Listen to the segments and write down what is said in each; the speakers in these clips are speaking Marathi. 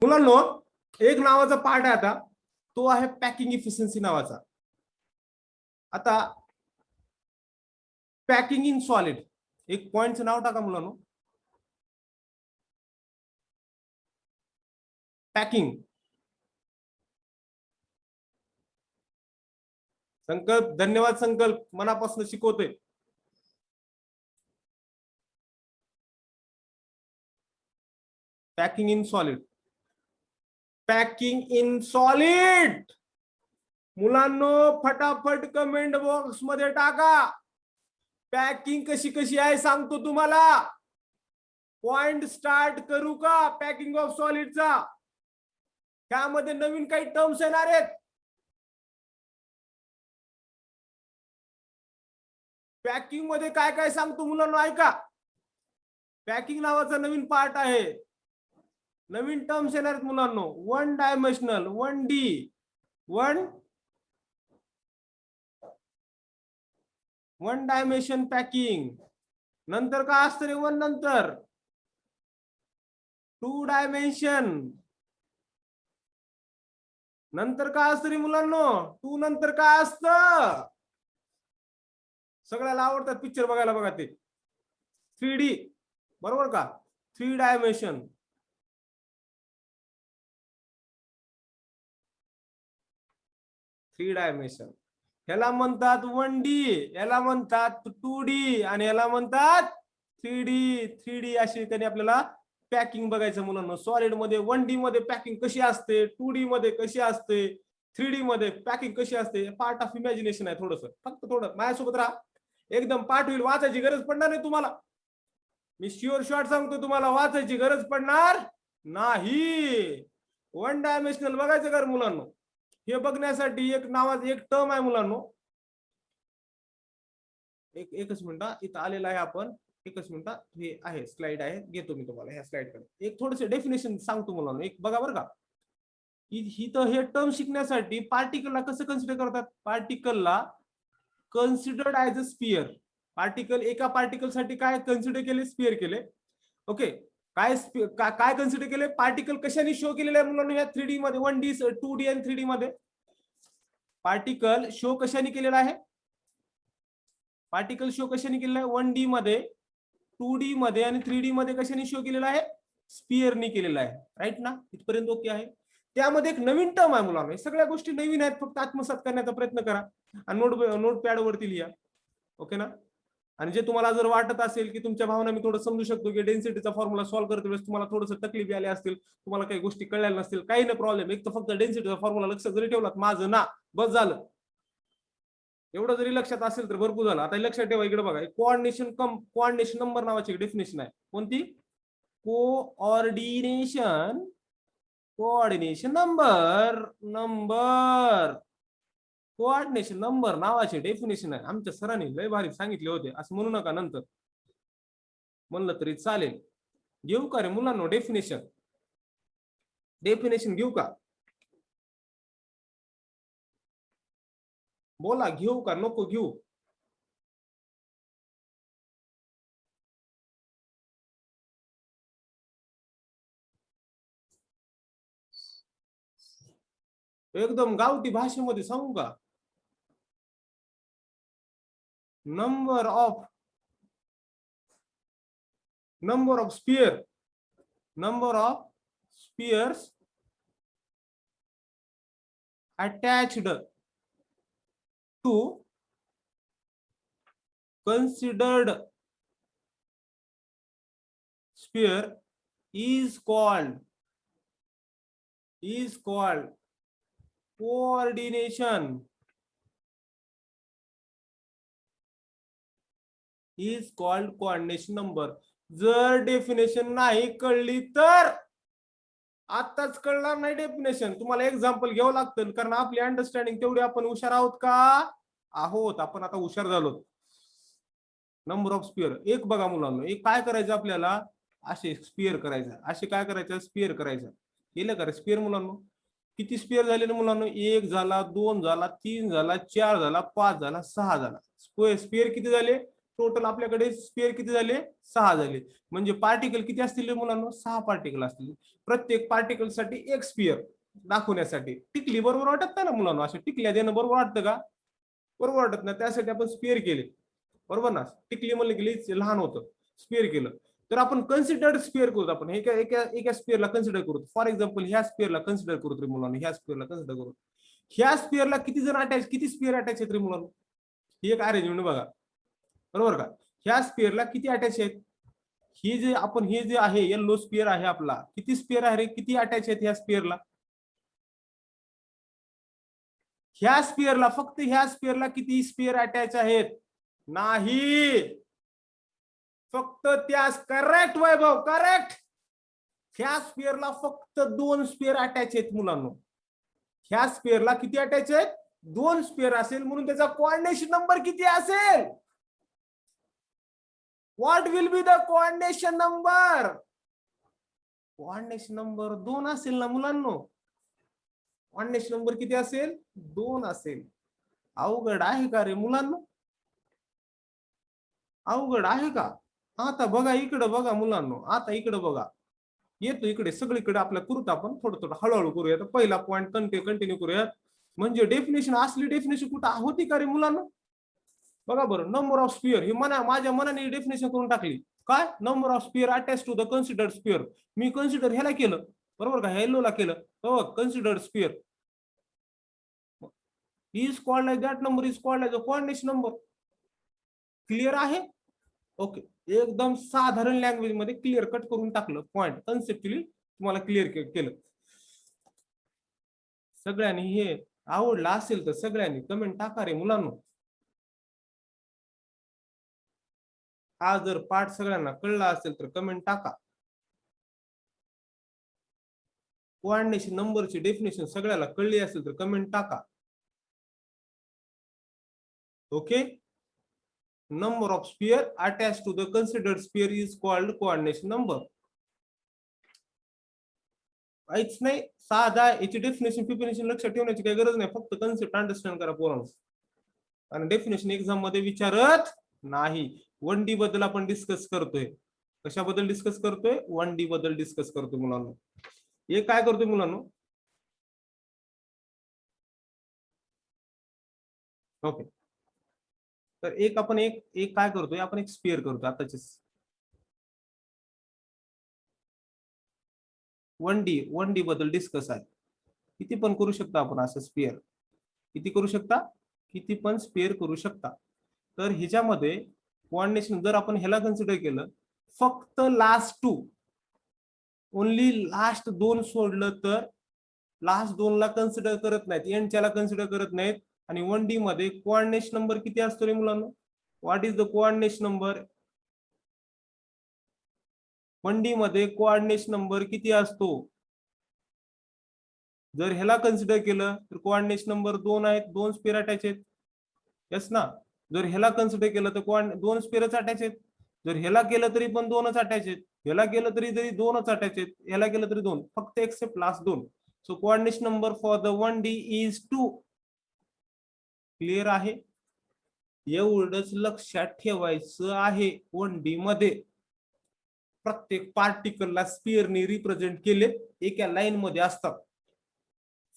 मुलांनो एक नावाचा पार्ट आहे आता, तो आहे पॅकिंग इफिशियन्सी नावाचा. आता पॅकिंग इन सॉलिड, एक पॉइंटचं नाव टाका मुलांनो. पॅकिंग. संकल्प, धन्यवाद संकल्प, मनापासून शिकवतोय. Packing in solid. Packing in solid. मुलांनो फटाफट कमेंट बॉक्स मध्ये टाका. पॅकिंग कशी कशी आहे सांगतो तुम्हाला. पॉइंट स्टार्ट करू का पॅकिंग ऑफ सॉलिडचा? त्यामध्ये नवीन काही टर्म्स येणार आहेत. पॅकिंग मध्ये काय काय सांगतो मुलांनो ऐका. पॅकिंग नावाचा नवीन पार्ट आहे. नवीन टर्म्स येणार आहेत मुलांनो. 1 डायमेन्शनल, 1D, 1 डायमेन्शन पॅकिंग. नंतर काय असतं रे 1 नंतर? 2 डायमेन्शन. नंतर काय असतं रे मुलांनो? 2 नंतर काय असतं? सगळ्याला आवडतात पिक्चर बघायला बघा ते. 3D, बरोबर का? 3 डायमेन्शन. ह्याला म्हणतात 1D, याला म्हणतात 2D आणि याला म्हणतात 3D. अशी त्यांनी आपल्याला पॅकिंग बघायचं मुलांना. सॉलिड मध्ये 1D मध्ये पॅकिंग कशी असते, 2D मध्ये कशी असते, 3D मध्ये पॅकिंग कशी असते. पार्ट ऑफ इमॅजिनेशन आहे थोडस. फक्त थोडं माझ्यासोबत राहा. एकदम पाठ होईल, वाचायची गरज पडणार नाही तुम्हाला. मी श्युअर शॉर्ट सांगतो तुम्हाला, वाचायची गरज पडणार नाही. 1 डायमेन्शनल बघायचं का मुलांना? हे बघण्यासाठी एक नावाचं एक टर्म आहे मुलांनो. एकच मिनिट, इथं आलेला आहे आपण. एकच मिनिट, हे आहे स्लाइड आहे, घेतो मी तुम्हाला ह्या स्लाइड कडे. एक थोडस डेफिनेशन सांगतो मुलांनो, एक बघा बरं का. ही तर हे टर्म शिकण्यासाठी पार्टिकलला कसं कन्सिडर करतात? पार्टिकलला considered as a sphere. Particle, एका पार्टिकल साठी काय कन्सिडर केले? स्पियर केले. ओके. काय कन्सिडर केले? पार्टिकल कशाने शो केलेले आहे मुलांना? ह्या 3D मध्ये 1D, 2D आणि 3D मध्ये पार्टिकल शो कशाने केलेला आहे? पार्टिकल शो कशाने केलेला आहे? 1D मध्ये, 2D मध्ये आणि 3D मध्ये कशाने शो केलेला आहे? स्पियरने केलेला आहे. राईट ना? इथपर्यंत ओके आहे. त्यामध्ये एक नवीन टर्म आहे मुलांना. सगळ्या गोष्टी नवीन आहेत, फक्त आत्मसात करण्याचा प्रयत्न करा आणि नोटपॅड वरती लिहा. ओके ना? आणि जे तुम्हाला जर वाटत असेल की तुमच्या भावना मी थोडं समजू शकतो की डेन्सिटीचा फॉर्म्युला सॉल्व्ह करते वेळेस तुम्हाला थोडंसं तकलीफ आली असतील, तुम्हाला काही गोष्टी कळल्या नसतील, काही नाही प्रॉब्लेम. एक तर फक्त डेन्सिटीचा फॉर्म्युला लक्षात जरी ठेवलात, माझं ना बस झालं. एवढं जरी लक्षात असेल तर भरपूर झालं. आता लक्षात ठेवा, इकडे बघा. कोऑर्डिनेशन नंबर नावाची डेफिनेशन आहे. कोणती? कोऑर्डिनेशन नंबर नावाचे डेफिनेशन आहे. आमच्या सरांनी लय भारी सांगितले होते, असं म्हणू नका नंतर म्हणलं तरी चालेल. घेऊ का रे मुलांना डेफिनेशन? घेऊ का? बोला, घेऊ का नको घेऊ? एकदम गावठी भाषेमध्ये सांगू का? Number of spheres attached to considered sphere is called coordination. is called coordination number. जर डेफिनेशन नाही कळली तर आताच कळणार नाही डेफिनेशन. तुम्हाला एक्झाम्पल घ्यावं लागतं, कारण आपली अंडरस्टँडिंग तेवढी आपण हुशार आहोत का? आहोत. आपण आता हुशार झालो. नंबर ऑफ स्पियर एक बघा मुलांना. एक काय करायचं आपल्याला? असे स्पियर करायचं. असे काय करायचं? स्पियर करायचं. केलं का स्पियर मुलांना? किती स्पियर झाले ना मुलांना? 1 झाला, 2 झाला, 3 झाला, 4 झाला, 5 झाला, 6 झाला. स्पियर किती झाले? टोटल आपल्याकडे स्पेअर किती झाले 6 झाले. म्हणजे पार्टिकल किती असतील मुलांना 6 पार्टिकल असतील. प्रत्येक पार्टिकल साठी एक स्पेअर दाखवण्यासाठी टिकली बरोबर वाटत नाही ना मुलांना. अशा टिकल्या देणं बरोबर वाटतं का? बरोबर वाटत नाही. त्यासाठी आपण स्पेअर केले बरोबर ना. टिकली म्हणलं की लहान होतं स्पेअर केलं तर आपण कन्सिडर्ड स्पेअर करू. आपण एका एका एका स्पेअरला कन्सिडर करू. फॉर एक्झाम्पल ह्या स्पेअरला कन्सिडर करू रे मुलांना. ह्या स्पेअरला कन्सिडर करू. ह्या स्पेअरला किती जण अटॅच किती स्पेअर अटॅच आहेत रे मुलांना. ही एक अरेंजमेंट बघा बरोबर का. ह्या स्पेअरला किती अटॅच आहेत. ही जे आपण हे जे आहे येलो स्पेअर आहे आपला किती स्पेअर आहे रे किती अटॅच आहेत ह्या स्पेअरला. ह्या स्पेअरला फक्त ह्या स्पेअरला किती स्पेअर अटॅच आहेत. नाही फक्त त्या करेक्ट वैभव करेक्ट. ह्या स्पेअरला फक्त 2 स्पेअर अटॅच आहेत मुलांना. ह्या स्पेअरला किती अटॅच आहेत 2 स्पेअर असेल म्हणून त्याचा कोऑर्डिनेशन नंबर किती असेल. What will be the coordination number. Coordination number 2 असेल ना मुलांना. कोऑर्डिनेशन नंबर किती असेल 2 असेल. अवघड आहे का रे मुलांना. अवघड आहे का. आता बघा इकडे बघा मुलांना. आता इकडे बघा येतो इकडे सगळीकडे आपल्या करूत आपण थोडं थोडं हळूहळू करूया. पहिला पॉईंट कंटिन्यू करूयात. म्हणजे डेफिनेशन असली डेफिनेशन कुठं होती का रे मुलांना. बघा बरं नंबर ऑफ स्पिअर ही माझ्या मनाने डेफिनेशन करून टाकली. काय number of sphere attach to the considered sphere. मी कन्सिडर ह्याला केलं बरोबर का येलोला केलं considered sphere is called like that number is called like the coordination number. Clear आहे. ओके एकदम साधारण लँग्वेज मध्ये क्लिअर कट करून टाकलं पॉइंट कन्सेप्च्युअली तुम्हाला क्लिअर केलं. सगळ्यांनी हे आवडलं असेल तर सगळ्यांनी कमेंट टाका रे मुलांना. हा जर पाठ सगळ्यांना कळला असेल तर कमेंट टाका. कोऑर्डिनेशन नंबरची डेफिनेशन सगळ्याला कळली असेल तर कमेंट टाका. Okay number of sphere attached to the considered sphere is called coordination number. काहीच नाही साधा याची डेफिनेशन प्रिपरेशन लक्षात ठेवण्याची काही गरज नाही. फक्त कन्सेप्ट अंडरस्टँड करा पोरांनो. आणि डेफिनेशन एक्झाम मध्ये विचारत नाही. 1D बद्दल आपण डिस्कस करतोय. कशाबद्दल डिस्कस करतोय 1D बद्दल डिस्कस करतोय मुलांनो. हे काय करतोय मुलांनो. ओके तर एक आपण एक काय करतोय आपण एक स्पेअर करतोय आताचे 1D बद्दल डिस्कस आहे. किती पण करू शकता आपण असं स्पेअर. किती करू शकता किती पण स्पेअर करू शकता. तर ह्याच्यामध्ये कोऑर्डिनेशन जर आपण ह्याला कन्सिडर केलं फक्त लास्ट 2 ओनली लास्ट 2 सोडलं तर लास्ट 2 ला कन्सिडर करत नाहीत एंडच्याला कन्सिडर करत नाहीत. आणि 1D मध्ये कोऑर्डिनेशन नंबर किती असतो रे मुलांना. What is the coordination number. 1D मध्ये कोऑर्डिनेशन नंबर किती असतो. जर ह्याला कन्सिडर केलं तर कोऑर्डिनेशन नंबर 2 आहेत 2 स्पेअर अटॅच आहेत. यस ना. जर ह्याला कन्सिडर केलं तर 2 स्पेअरच अटॅच आहेत. जर ह्याला केलं तरी पण 2च अटॅच आहेत. ह्याला केलं तरी 2च अटॅच आहेत. ह्याला केलं तरी 2 फक्त except last 2. So coordination number for the 1D is 2. Clear आहे. एवढंच लक्षात ठेवायचं आहे. 1D मध्ये प्रत्येक पार्टिकलला स्पिअरने रिप्रेझेंट केले एका लाईन मध्ये असतात.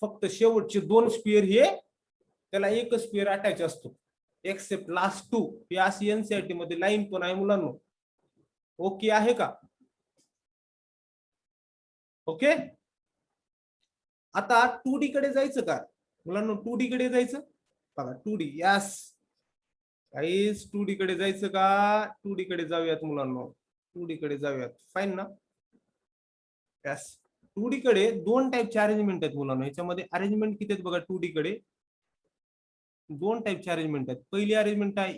फक्त शेवटचे 2 स्पिअर हे त्याला एक स्पिअर अटॅच असतो एक्सेप्ट लास्ट 2. हे अशी एनसीईआरटी मध्ये लाईन पण आहे मुलांना. ओके आहे का. ओके आता 2D कडे जायचं का मुलांना. 2D कडे जायचं बघा 2D यस गाईस 2D कडे जायचं का. 2D कडे जाऊयात मुलांना. 2D कडे जाऊयात फाईन ना. यस 2D कडे 2 टाईपचे अरेंजमेंट आहेत मुलांना. याच्यामध्ये अरेंजमेंट किती आहेत बघा 2D कडे 2 टाईपचे अरेंजमेंट आहेत. पहिली अरेंजमेंट आहे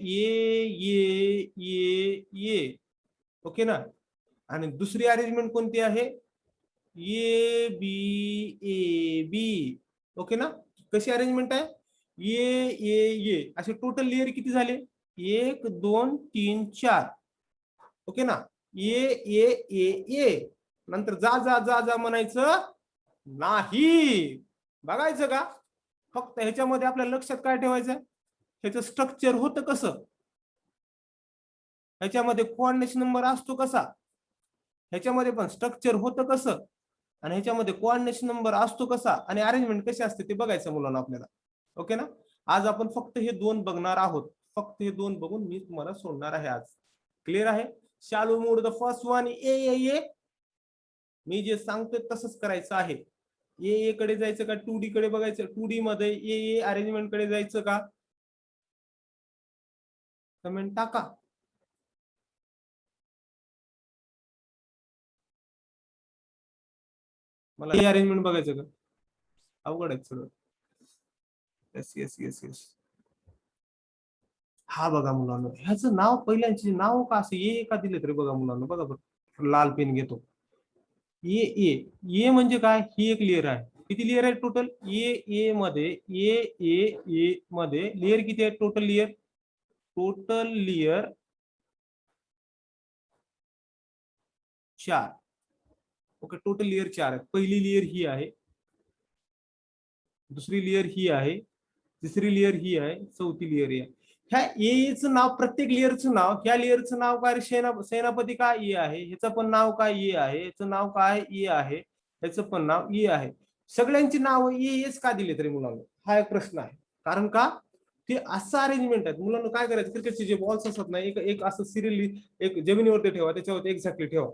ए. ओके ना. आणि दुसरी अरेंजमेंट कोणती आहे ए बी. ओके ना. कशी अरेंजमेंट आहे ए असे टोटल लेअर किती झाले 1 2 3 4. ओके ना. ए नंतर जा म्हणायचं नाही. बघायचं का. फक्त ह्याच्यामध्ये आपल्या लक्षात काय ठेवायचं ह्याचं स्ट्रक्चर होतं कसं. ह्याच्यामध्ये कोऑर्डिनेशन नंबर असतो कसा, ह्याच्यामध्ये पण स्ट्रक्चर होतं कसं, आणि ह्याच्यामध्ये कोऑर्डिनेशन नंबर असतो कसा, आणि अरेंजमेंट कशी असते ते बघायचं मुलांना आपल्याला. ओके ना. आज आपण फक्त हे दोन बघणार आहोत, फक्त हे दोन बघून मी तुम्हाला सोडणार आहे आज. क्लिअर आहे. शालू मूड द फर्स्ट वन ए. मी जे सांगतोय तसंच करायचं आहे. ए कडे जायचं का 2D कडे बघायचं, 2D मध्ये ए अरेंजमेंट कडे जायचं का, कमेंट टाका. मला ए अरेंजमेंट बघायचं का, अवघड आहे सगळं. Yes yes yes yes. हा बघा मुलांना, ह्याचं नाव पहिल्यांचे नाव का असं ए का दिले तरी बघा मुलांना, बघा बरं. लाल पेन घेतो. ए म्हणजे काय, ही एक लेअर आहे. किती लेअर आहे टोटल, ए मध्ये ए मध्ये लेअर किती आहे total layer, total layer 4. Okay, total layer 4 आहे. पहिली लेअर ही आहे, दुसरी लेअर ही आहे, तिसरी लेअर ही आहे, चौथी लेअर ही आहे. ह्या एचं नाव, प्रत्येक लेअरचं नाव, ह्या लेअरचं नाव काय, सेनापती काय ए आहे, ह्याचं पण नाव काय ए आहे, ह्याचं नाव काय ए आहे, ह्याचं पण नाव ए आहे. सगळ्यांची नाव एच का दिले तरी मुलांना, हा एक प्रश्न आहे. कारण का, ते असं अरेंजमेंट आहे. मुलांना काय करायचं, क्रिकेटचे जे बॉल्स असतात ना, एक असं सिरियली एक जमिनीवरती ठेवा, त्याच्यावरती एक्झॅक्टली ठेवा.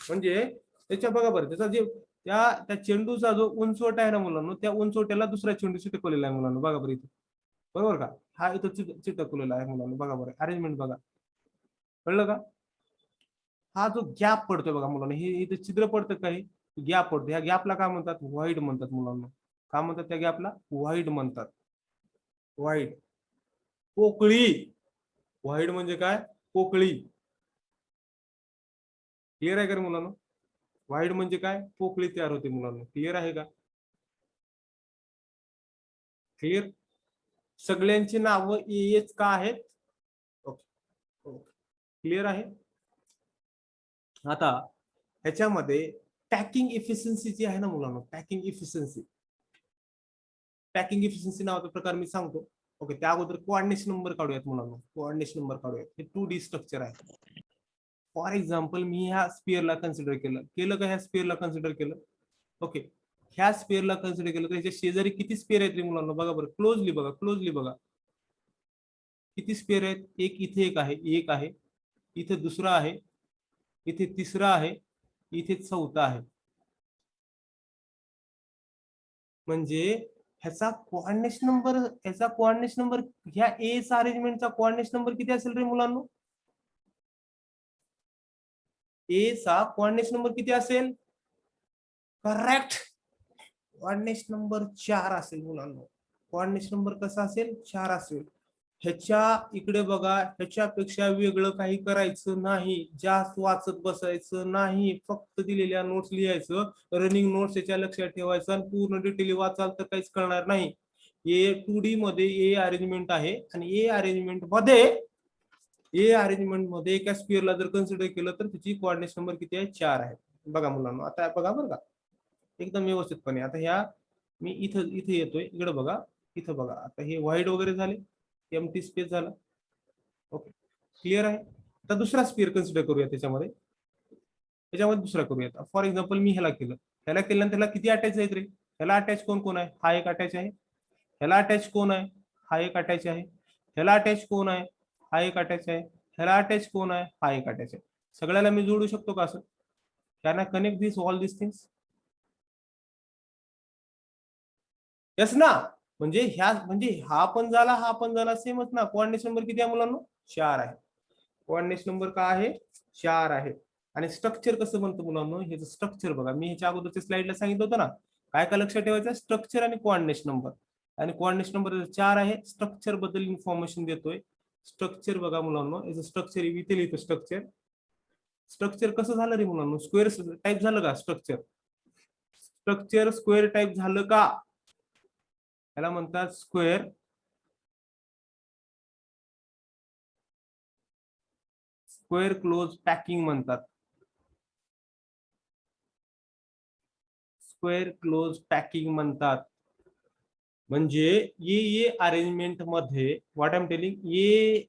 म्हणजे त्याच्या बघा बरं, त्याचा जे त्या चेंडूचा जो उंचवट आहे ना मुलांना, त्या उंचवट्याला दुसऱ्या चेंडूशी टिकवलेला आहे मुलांना, बघा बरं इथे, बरोबर का. हा इथं चिटकवलेला आहे मुलांना, बघा बरं अरेंजमेंट बघा, कळलं का. हा जो गॅप पडतोय बघा मुलांना, हे इथं छिद्र पडतं काही, गॅप पडतो, ह्या गॅपला काय म्हणतात, व्हाईड म्हणतात मुलांना. काय म्हणतात त्या गॅपला, व्हाईड म्हणतात. व्हाईड, पोकळी. व्हाईड म्हणजे काय, पोकळी. क्लिअर आहे का रे मुलांना. व्हाईड म्हणजे काय, पोकळी तयार होते मुलांना. क्लिअर आहे का, क्लिअर. सगळ्यांची नावं एच का आहेत. ओके, क्लिअर आहे. आता ह्याच्यामध्ये पॅकिंग इफिशियन्सी जी आहे ना मुलांना, पॅकिंग इफिशियन्सी, पॅकिंग इफिशियन्सी नावाचा प्रकार मी सांगतो. ओके, त्या अगोदर कोऑर्डिनेशन नंबर काढूयात मुलांना, कोऑर्डिनेशन नंबर काढूयात. हे 2D स्ट्रक्चर आहे. फॉर एक्झाम्पल मी ह्या स्पिअरला कन्सिडर केलं का, ह्या स्पिअरला कन्सिडर केलं. ओके, ह्या स्पिअरला कन्सिडर केलं तर ह्याच्या शेजारी किती स्पिअर आहेत रे मुलांना, बघा बरं, क्लोजली बघा, क्लोजली बघा. किती स्पिअर आहेत, एक इथे एक आहे, इथे दुसरा आहे, इथे तिसरा आहे, इथे चौथा आहे. म्हणजे ह्याचा कोऑर्डिनेशन नंबर, ह्या ए चा अरेंजमेंटचा कोऑर्डिनेशन नंबर किती असेल रे मुलांना, ए चा कोऑर्डिनेशन नंबर किती असेल, करेक्ट, कोऑर्डिनेशन नंबर 4 असेल मुलांना. कोऑर्डिनेशन नंबर कसा असेल, 4 असेल. ह्याच्या इकडे बघा, ह्याच्यापेक्षा वेगळं काही करायचं नाही, जास्त वाचत बसायचं नाही, फक्त दिलेल्या नोट्स लिहायचं, रनिंग नोट्स याच्या लक्षात ठेवायचं, आणि पूर्ण डिटेल वाचाल तर काहीच कळणार नाही. ए 2D मध्ये ए अरेंजमेंट आहे, आणि ए अरेंजमेंट मध्ये एका स्पिअरला जर कन्सिडर केलं तर त्याची कोऑर्डिनेशन नंबर किती आहे, 4 आहे. बघा मुलांना, आता बघा बरं का एकदम व्यवस्थितपणे. आता ह्या मी इथे येतोय, इकडे बघा, इथं बघा. आता हे व्हाईट वगैरे झाले, एम्प्टी स्पेस झाला. ओके, क्लिअर आहे. आता दुसरा स्पिअर कन्सिडर करूया, त्याच्यामध्ये दुसरा करूया. फॉर एक्झाम्पल मी ह्याला केल्यानंतर त्याला किती अटॅच आहेत रे, ह्याला अटॅच कोण कोण आहे, हा एक अटॅच आहे, ह्याला अटॅच कोण आहे, हा एक अटॅच आहे, ह्याला अटॅच कोण आहे, हा एक अटॅच आहे, ह्याला अटॅच कोण आहे, हा एक अटॅच आहे. सगळ्याला मी जोडू शकतो का असं, can I connect this all this things, yes ना. म्हणजे हा पण झाला, हा पण झाला, सेमच ना. कोऑर्डिनेशन नंबर किती आहे मुलांना, 4 आहे. कोऑर्डिनेशन नंबर काय आहे, 4 आहे. आणि स्ट्रक्चर कसं बनतं मुलांना, ह्याचं स्ट्रक्चर बघा, मी ह्याच्या अगोदरच्या स्लाइडला सांगितलं होतं ना, काय काय लक्षात ठेवायचं, स्ट्रक्चर आणि कोऑर्डिनेशन नंबर. आणि कोऑर्डिनेशन नंबर 4 आहे, स्ट्रक्चर बद्दल इन्फॉर्मेशन देतोय. स्ट्रक्चर बघा मुलांना, याचं स्ट्रक्चर इथे लिहितो. स्ट्रक्चर कसं झालं रे मुलांना, स्क्वेअर टाईप झालं का, स्ट्रक्चर स्क्वेअर टाईप झालं का, याला म्हणतात स्क्वेअर क्लोज पॅकिंग म्हणतात. स्क्वेअर क्लोज पॅकिंग म्हणतात. म्हणजे ये अरेंजमेंट मध्ये व्हॉट आय एम टेलिंग, ये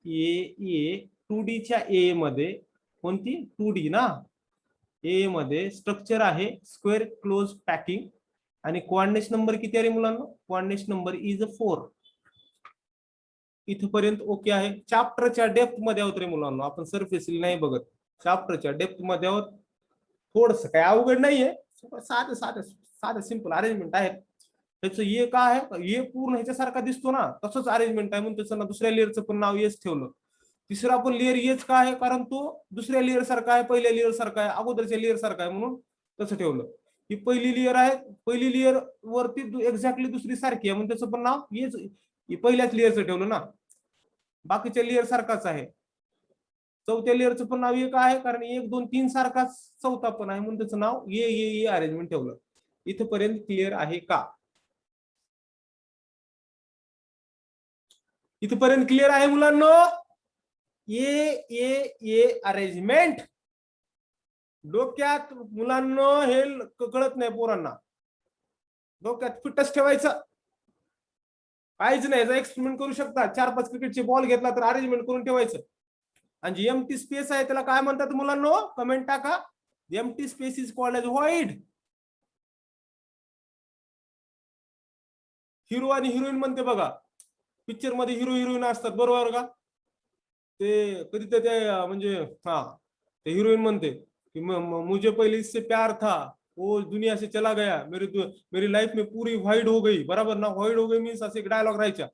ए 2D च्या ए मध्ये कोणती 2D ना, ए मध्ये स्ट्रक्चर आहे स्क्वेअर क्लोज पॅकिंग आणि कोऑर्डिनेट नंबर किती आहे मुलांना, कोऑर्डिनेट नंबर इज 4. इथपर्यंत ओके आहे. चॅप्टरच्या डेप्थ मध्ये आहोत रे मुलांना, आपण सरफेसली नाही बघत, चॅप्टरच्या डेप्थ मध्ये आहोत. थोडस काय अवघड नाहीये, साधं साधं साधं सिंपल अरेंजमेंट आहे. त्याचं ये काय आहे, ये पूर्ण ह्याच्यासारखा दिसतो ना, तसंच अरेंजमेंट आहे म्हणून त्याचं दुसऱ्या लेअरचं पण नाव येच ठेवलं. तिसरा पण लेअर येच का आहे, कारण तो दुसऱ्या लेअर सारखा आहे, पहिल्या लेअर सारखा आहे, अगोदरच्या लेअर सारखा आहे म्हणून तसं ठेवलं. ही पहिली लेअर आहे, पहिली लेअर वरती एक्झॅक्टली दुसरी सारखी आहे म्हणून त्याचं पण नाव येच पहिल्याच लेअरचं ठेवलं ना, बाकीच्या लेअर सारखाच आहे. चौथ्या लेअरचं पण नाव एक आहे, कारण 1 2 3 सारखाच चौथा पण आहे म्हणून त्याचं नाव ये अरेंजमेंट ठेवलं. इथपर्यंत क्लिअर आहे का? इथपर्यंत क्लिअर आहे मुलांना? ये अरेंजमेंट डोक्यात मुलांना हे कळत नाही पोरांना, डोक्यात फिटच ठेवायचं, काहीच नाही. याचा एक्सपेरिमेंट करू शकता. 4-5 क्रिकेटचे बॉल घेतला तर अरेंजमेंट करून ठेवायचं. आणि जी एम्प्टी स्पेस आहे त्याला काय म्हणतात मुलांना, कमेंट टाका. Empty space is called as void. Hero आणि हिरोईन म्हणते बघा, पिक्चर मध्ये हिरो हिरोईन असतात बरोबर का, ते कधी ते म्हणजे हा ते हिरोईन म्हणते कि मुझे पहले इससे प्यार था, वो दुनिया से चला गया, मेरी लाइफ में पूरी व्हाइट हो गई, बरोबर ना. व्हाइट हो गई मीन्स असे डायलॉग राहायच्या,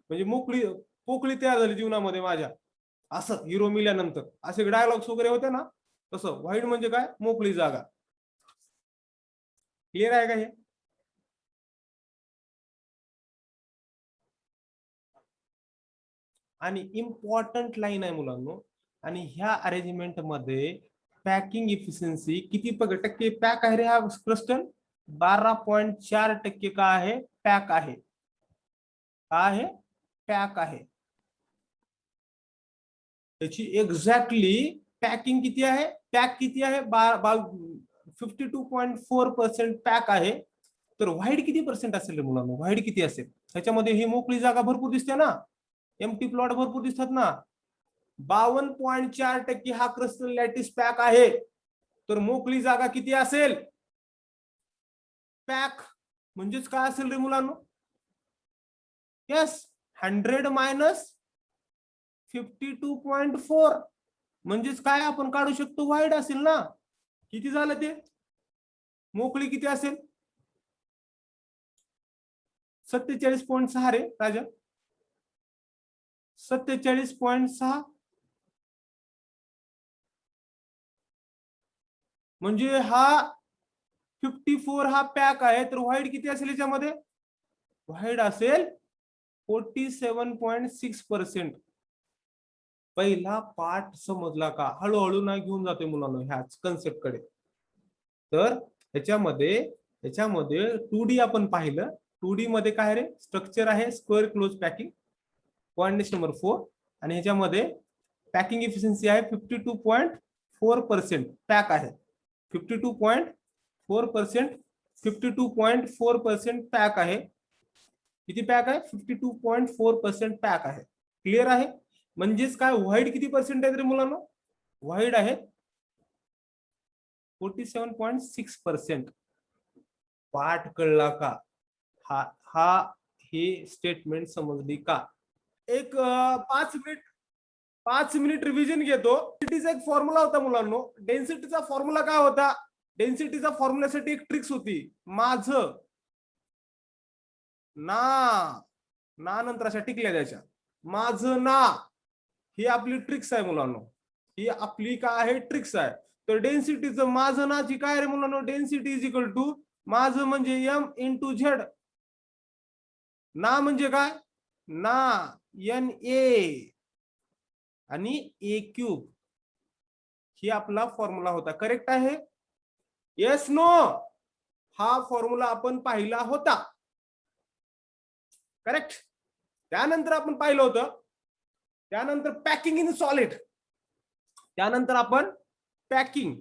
म्हणजे मोकळी पोकळी तयार झाली जीवनामध्ये माझ्या, असं हिरो मिल्यानंतर असे डायलॉग्स वगैरे होते ना, तसं व्हाइट म्हणजे काय, मोकळी जागा. क्लिअर आहे का हे? आणि इम्पॉर्टंट लाईन आहे मुलांनो, आणि ह्या अरेंजमेंट मध्ये पॅकिंग इफिशियन्सी किती टक्के पॅक आहे रे हा क्रिस्टल? 12.4% का आहे, पॅक आहे. का आहे? पॅक आहे. त्याची एक्झॅक्टली पॅकिंग किती आहे, पॅक किती आहे, 52.4% पॅक आहे. तर व्हाईट किती पर्सेंट असेल रे मुलांनो, व्हाईट किती असेल? त्याच्यामध्ये ही मोकळी जागा भरपूर दिसते ना, एम्प्टी प्लॉट भरपूर दिसतात ना. 52.4% हा क्रिस्टल लॅटिस पॅक आहे. तर मोकळी जागा किती असेल? पॅक म्हणजेच काय असेल रे मुलांनो? यस, 100 मायनस 52.4 म्हणजेच काय आपण काढू शकतो, व्हाईट असेल ना. किती झालं ते? मोकळी किती असेल? 47.6 रे राजा, 47.6. म्हणजे हा 54 हा पॅक आहे. तर व्हाईट किती असेल याच्यामध्ये? व्हाईट असेल 47.6%. पहिला पार्ट समजला का? हळूहळू ना घेऊन जातोय मुलांना ह्याच कन्सेप्ट कडे. तर ह्याच्यामध्ये 2D आपण पाहिलं. 2D मध्ये काय रे, स्ट्रक्चर आहे square close packing, coordinate number 4, आणि ह्याच्यामध्ये पॅकिंग इफिशियन्सी आहे 52.4% पॅक आहे. 52.4% 52.4% पॅक आहे. किती पॅक आहे? 52.4% पॅक आहे. क्लिअर आहे? म्हणजेच काय, व्हाईट किती पर्सेंट आहे रे मुलांना? व्हाईट आहे 47.6%. पाठ कळला का? हा हे स्टेटमेंट समजली का? एक 5 मिनिट रिव्हिजन घेतो. डेन्सिटीचा एक फॉर्म्युला होता मुलांनो. डेन्सिटीचा फॉर्म्युला काय होता? डेन्सिटीचा फॉर्म्युल्यासाठी एक ट्रिक्स होती. माझं ना नंतर अशा टिकल्या द्यायच्या, माझं ना. ही आपली ट्रिक्स आहे मुलांनो, ही आपली काय आहे, ट्रिक्स आहे. तर डेन्सिटीचं माझं नाची काय रे मुलांनो, डेन्सिटी इज इक्वल टू माझं म्हणजे एम इंटू झेड. ना म्हणजे काय, ना एन ए आणि ए क्यूब. ही आपला फॉर्म्युला होता. करेक्ट आहे? Yes no? हा फॉर्म्युला आपण पाहिला होता. करेक्ट. त्यानंतर आपण पाहिलं होतं, त्यानंतर पॅकिंग इन सॉलिड. त्यानंतर आपण पॅकिंग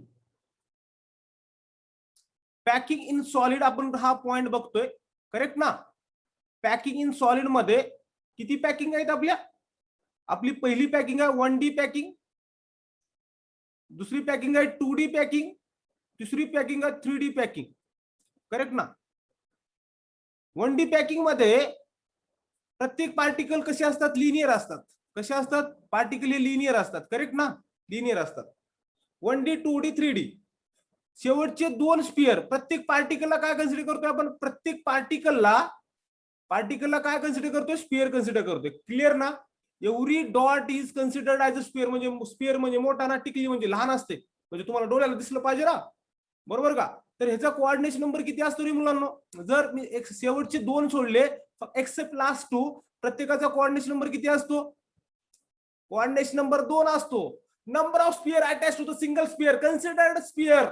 इन सॉलिड आपण हा पॉइंट बघतोय. करेक्ट ना? पॅकिंग इन सॉलिड मध्ये किती पॅकिंग आहेत आपल्या? आपली पहिली पॅकिंग आहे 1D पॅकिंग, दुसरी पॅकिंग आहे 2D पॅकिंग, तिसरी पॅकिंग आहे 3D पॅकिंग. करेक्ट ना? 1D पॅकिंग मध्ये प्रत्येक पार्टिकल कसे असतात? लिनियर असतात. कसे असतात? पार्टिकल हे लिनियर असतात. करेक्ट ना? लिनियर असतात. 1D 2D 3D शेवटचे दोन स्पियर. प्रत्येक पार्टिकलला काय कन्सिडर करतोय आपण? प्रत्येक पार्टिकलला काय कन्सिडर करतोय? स्पियर कन्सिडर करतोय. क्लिअर ना? Every dot is considered as a sphere. म्हणजे स्पियर म्हणजे मोठा ना, टिकली म्हणजे लहान असते. म्हणजे तुम्हाला डोळ्याला दिसलं पाहिजे ना, बरोबर का? तर ह्याचा कोऑर्डिनेशन नंबर किती असतो रे मुलांनो? जर मी शेवटचे दोन सोडले एक्सेप्ट लास्ट टू, प्रत्येकाचा कोऑर्डिनेशन नंबर किती असतो? कोऑर्डिनेशन नंबर 2 असतो. Number of sphere attach to the single sphere considered sphere.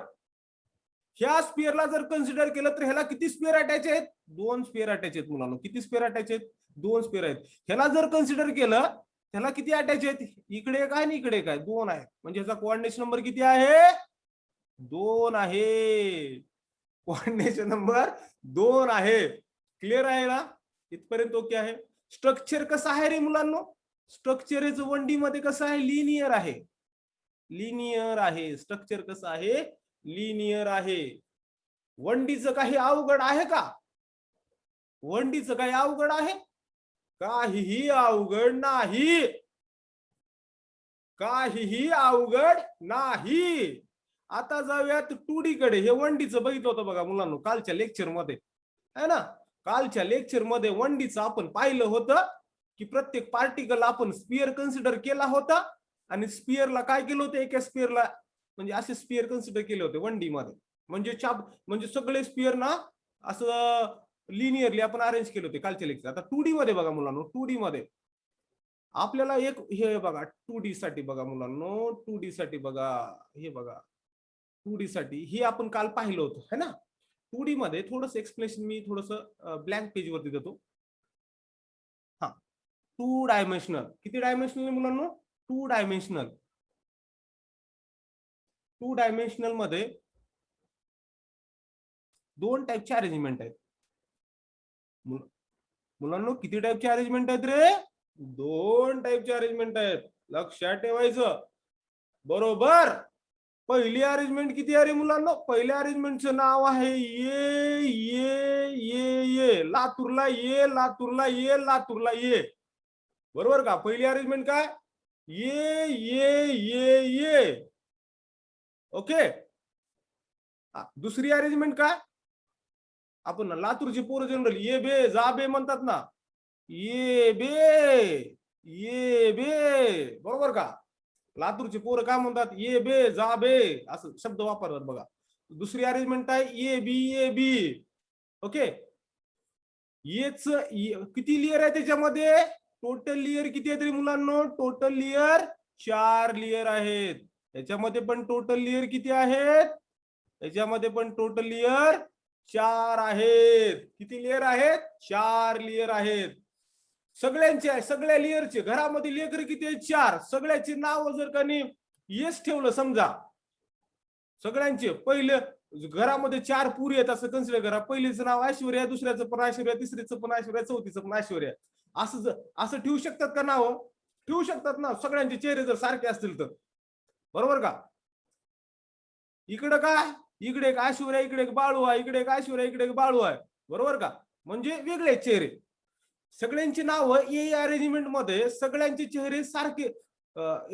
ह्या स्पियरला जर कन्सिडर केलं तर ह्याला किती स्पियर अटॅच आहेत? 2 स्पियर अटॅच आहेत मुलांनो. किती स्पियर अटॅच आहेत? 2 स्पियर आहेत. ह्याला जर कन्सिडर केलं त्याला किती अटॅच आहेत? इकडे एक आहे आणि इकडे एक आहे, 2 आहेत. म्हणजे ह्याचा कोऑर्डिनेशन नंबर किती आहे? 2 आहे. कोऑर्डिनेशन नंबर 2 आहे. क्लिअर आहे ना? इथपर्यंत ओके आहे. स्ट्रक्चर कसं आहे रे मुलांनो? स्ट्रक्चर हे 1D मध्ये कसं आहे? लिनियर आहे. लिनियर आहे. स्ट्रक्चर कसं आहे? लिनियर आहे. 1Dचं काही अवघड आहे का? 1Dचं काही अवघड आहे? काहीही अवघड नाही. काहीही अवघड नाही. आता जाऊयात 2D कडे. हे 1Dचं बघितलं होतं बघा मुलांनो कालच्या लेक्चर मध्ये, है ना? कालच्या लेक्चर मध्ये 1Dचं आपण पाहिलं होतं की प्रत्येक पार्टिकल आपण स्पियर कन्सिडर केला होता आणि स्पियरला काय केलं होतं? एका स्पियरला म्हणजे असे स्पियर कन्सिडर केले होते 1D मध्ये. म्हणजे सगळे स्पियर ना असं लिनियरली आपण अरेंज केले होते कालच्या लेक्चर. आता 2D मध्ये बघा मुलांनो, 2D मध्ये आपल्याला एक हे बघा 2D साठी बघा मुलांनो, 2D साठी बघा, हे बघा 2D साठी हे आपण काल पाहिलं होतं, है ना? 2D मध्ये थोडंसं एक्सप्लेनेशन मी थोडंसं ब्लँक पेज वरती देतो. हा, 2 डायमेन्शनल. किती डायमेन्शनल आहे मुलांनो? 2 डायमेन्शनल. 2 डायमेन्शनल मध्ये 2 टाईपचे अरेंजमेंट आहेत. मुलांनो किती टाईपचे अरेंजमेंट आहेत रे? 2 टाईपचे अरेंजमेंट आहेत. लक्षात ठेवायचं. बरोबर. पहिली अरेंजमेंट किती आहे रे मुलांनो? पहिल्या अरेंजमेंटचं नाव आहे ये ये ये ये. लातूरला ये, लातूरला ये, लातूरला ये. बरोबर का? पहिली अरेंजमेंट काय? ये ये ये ये. ओके. दुसरी अरेंजमेंट काय? आपण लातूरची पोरं जनरल ये बे जा बे म्हणतात ना. ये बे ये बे. बरोबर का? लातूरचे पोरं काय म्हणतात? ये बे जा बे असं शब्द वापरतात बघा. दुसरी अरेंजमेंट आहे ये बी ये बी. ओके. येच किती लेयर आहे त्याच्यामध्ये? टोटल लेयर किती आहेत रे मुलांनो? टोटल लेयर 4 लेयर आहेत. याच्यामध्ये पण टोटल लेयर किती आहेत? याच्यामध्ये पण टोटल लेयर 4 आहेत. किती लेयर आहेत? 4 लेयर आहेत. सगळ्यांचे, सगळ्या लेयरचे घरामध्ये लेकर किती आहेत? 4. सगळ्याची नाव जर का येस ठेवलं समजा, सगळ्यांचे पहिले घरामध्ये 4 पुरी आहेत असं कन्सिडर करा. पहिलेचं नाव ऐश्वर्या, दुसऱ्याचं पण ऐश्वर्या, तिसरीचं पण ऐश्वर्या, चौथीचं पण ऐश्वर्या. असं ठेवू शकतात का नाव? ठेवू शकतात ना, सगळ्यांचे चेहरे जर सारखे असतील तर. बरोबर का? इकडं काय? इकडे एक ऐश्वर्या, इकडे एक बाळू आहे, इकडे एक ऐश्वर्या, इकडे एक बाळू आहे. बरोबर का? म्हणजे वेगळे चेहरे. सगळ्यांची नावं ए अरेंजमेंट मध्ये सगळ्यांचे चेहरे सारखे.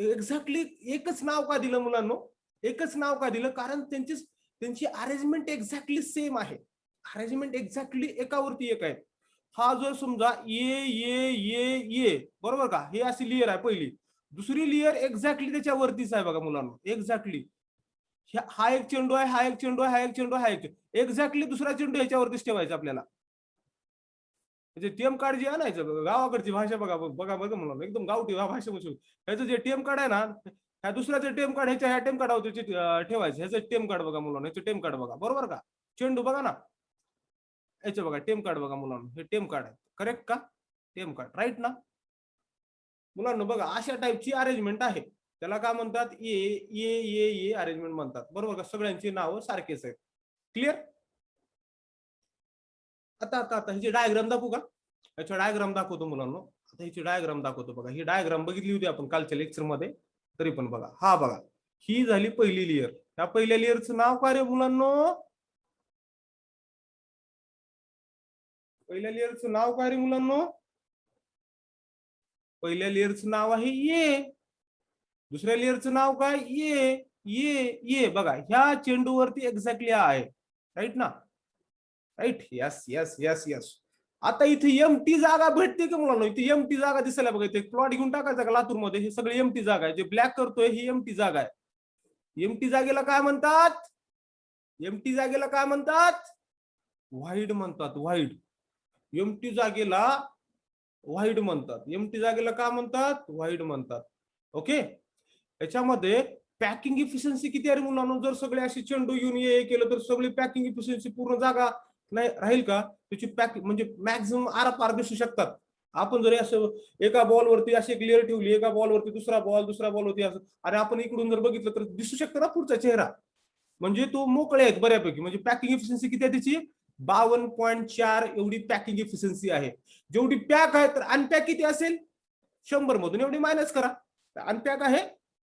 एक्झॅक्टली एकच नाव का दिलं मुलांनो? एकच नाव का दिलं? कारण त्यांची अरेंजमेंट एक्झॅक्टली सेम आहे. अरेंजमेंट एक्झॅक्टली एकावरती एक आहे. हा जो समजा ये ये ये ये, बरोबर का? हे अशी लेयर आहे पहिली. दुसरी लेयर एक्झॅक्टली त्याच्यावरतीच आहे बघा मुलांनो. एक्झॅक्टली हा एक चेंडू आहे, हा एक चेंडू आहे, हा एक चेंडू, हा एक एक्झॅक्टली दुसरा चेंडू ह्याच्यावरतीच ठेवायचा आपल्याला. म्हणजे टीएम कार्ड जे आणायचं गावाकडची भाषा बघा बघा बघा मुलांना, एकदम गावठी भाषा म्हणून ह्याचं जे टीएम कार्ड आहे ना, ह्या दुसऱ्याचं टीएम कार्ड ह्या टीएम कार्डावरती ठेवायचं. ह्याचं टीएम कार्ड बघा मुलांना, ह्याचं टीएम कार्ड बघा. बरोबर का? चेंडू बघा ना, ह्याचं बघा टीएम कार्ड बघा मुलांना. हे टीएम कार्ड आहे. करेक्ट का? टीएम कार्ड राईट ना मुलांना? बघा अशा टाईपची अरेंजमेंट आहे. त्याला काय म्हणतात? ए ए ए ए अरेंजमेंट म्हणतात. बरोबर का? सगळ्यांची नावं सारखेच आहेत. क्लिअर? आता आता आता ह्याची डायग्राम दाखवू का? याचा डायग्राम दाखवतो मुलांना. याची डायग्राम दाखवतो बघा. ही डायग्राम बघितली होती आपण कालच्या लेक्चर मध्ये, तरी पण बघा. हा बघा, ही झाली पहिली लेअर. या पहिल्या लेअरचं नाव काय रे मुलांनो? पहिल्या लेअरचं नाव काय रे मुलांनो? पहिल्या लेअरचं नाव आहे ये. दुसऱ्या लेअरचं नाव काय? ये ये ये. बघा ह्या चेंडूवरती एक्झॅक्टली आहे, राईट ना? Right. Yes yes yes yes. आता इथे एमटी जागा भेटते का मुलांना? इथे एमटी जागा दिसायला बघा. इथे प्लॉट घेऊन टाकायचा का लातूर मध्ये? हे सगळी एमटी जागा आहे. जे ब्लॅक करतोय ही एमटी जागा आहे. एमटी जागेला काय म्हणतात? एमटी जागेला काय म्हणतात? व्हाईड म्हणतात. व्हाईड. एमटी जागेला व्हाईड म्हणतात. एमटी जागेला काय म्हणतात? व्हाईड म्हणतात. ओके. याच्यामध्ये पॅकिंग इफिशियन्सी किती आहे मुलांना? जर सगळे असे चेंडू घेऊन ये केलं तर सगळी पॅकिंग इफिशियन्सी पूर्ण जागा नाही राहील का? त्याची पॅकिंग म्हणजे मॅक्झिमम आरपार दिसू शकतात. आपण जर असं एका बॉलवरती अशी एक लेअर ठेवली, एका बॉलवरती दुसरा बॉलवरती असं, आणि आपण इकडून जर बघितलं तर दिसू शकतं ना पुढचा चेहरा. म्हणजे तो मोकळे आहेत बऱ्यापैकी. म्हणजे पॅकिंग इफिशियन्सी किती आहे त्याची? 52.4 एवढी पॅकिंग इफिशियन्सी आहे. जेवढी पॅक आहे, तर अनपॅक किती असेल? 100 मधून एवढी मायनस करा. अनपॅक आहे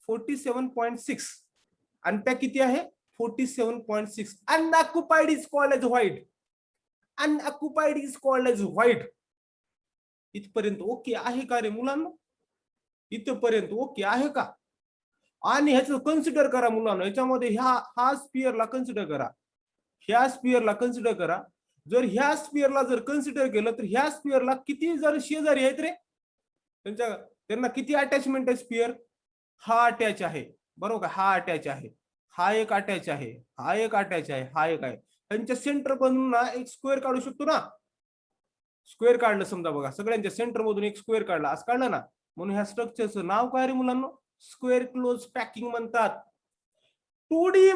47.6. अनपॅक किती आहे? 47.6. Unoccupied is called as void. Unoccupied is called as void. इथपर्यंत ओके आहे का रे मुलांना? इथपर्यंत ओके आहे का? आणि ह्याचं कन्सिडर करा मुलांना. याच्यामध्ये हा स्पिअरला कन्सिडर करा, ह्या स्पिअरला कन्सिडर करा. जर ह्या स्पिअरला जर कन्सिडर केलं तर ह्या स्पिअरला किती जर शेजारी आहेत रे? त्यांना किती अटॅचमेंट आहे स्पिअर? हा अटॅच आहे, बरोबर. हा अटॅच आहे, हा एक अटॅच आहे, हा एक अटॅच आहे, हा एक आहे. त्यांच्या सेंटर मधून ना एक स्क्वेअर काढू शकतो ना? स्क्वेअर काढलं समजा बघा, सगळ्यांच्या सेंटर मधून एक स्क्वेअर काढला, असं काढलं ना. म्हणून ह्या स्ट्रक्चरचं नाव काय रे मुलांना? स्क्वेअर क्लोज पॅकिंग म्हणतात. 2D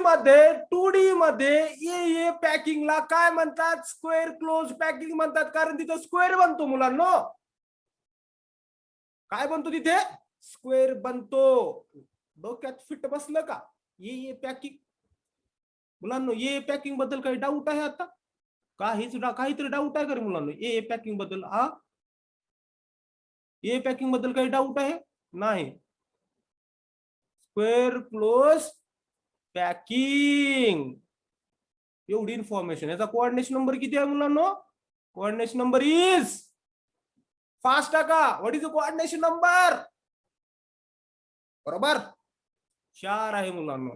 मध्ये ये पॅकिंगला काय म्हणतात? स्क्वेअर क्लोज पॅकिंग म्हणतात. कारण तिथं स्क्वेअर बनतो मुलांनो. काय बनतो तिथे? स्क्वेअर बनतो. डोक्यात फिट बसलं का? ये पॅकिंग. मुलांनो ये पॅकिंग बद्दल काही डाऊट आहे आता? काहीतरी डाऊट आहे का रे मुलांनो ये पॅकिंग बद्दल? ये पॅकिंग बद्दल काही डाऊट आहे? नाही. स्क्वेअर क्लोज पॅकिंग एवढी इन्फॉर्मेशन. याचा कोऑर्डिनेशन नंबर किती आहे मुलांनो? कोऑर्डिनेशन नंबर इज फास्ट टाका. What is the coordination number? बरोबर 4 आहे मुलांनो.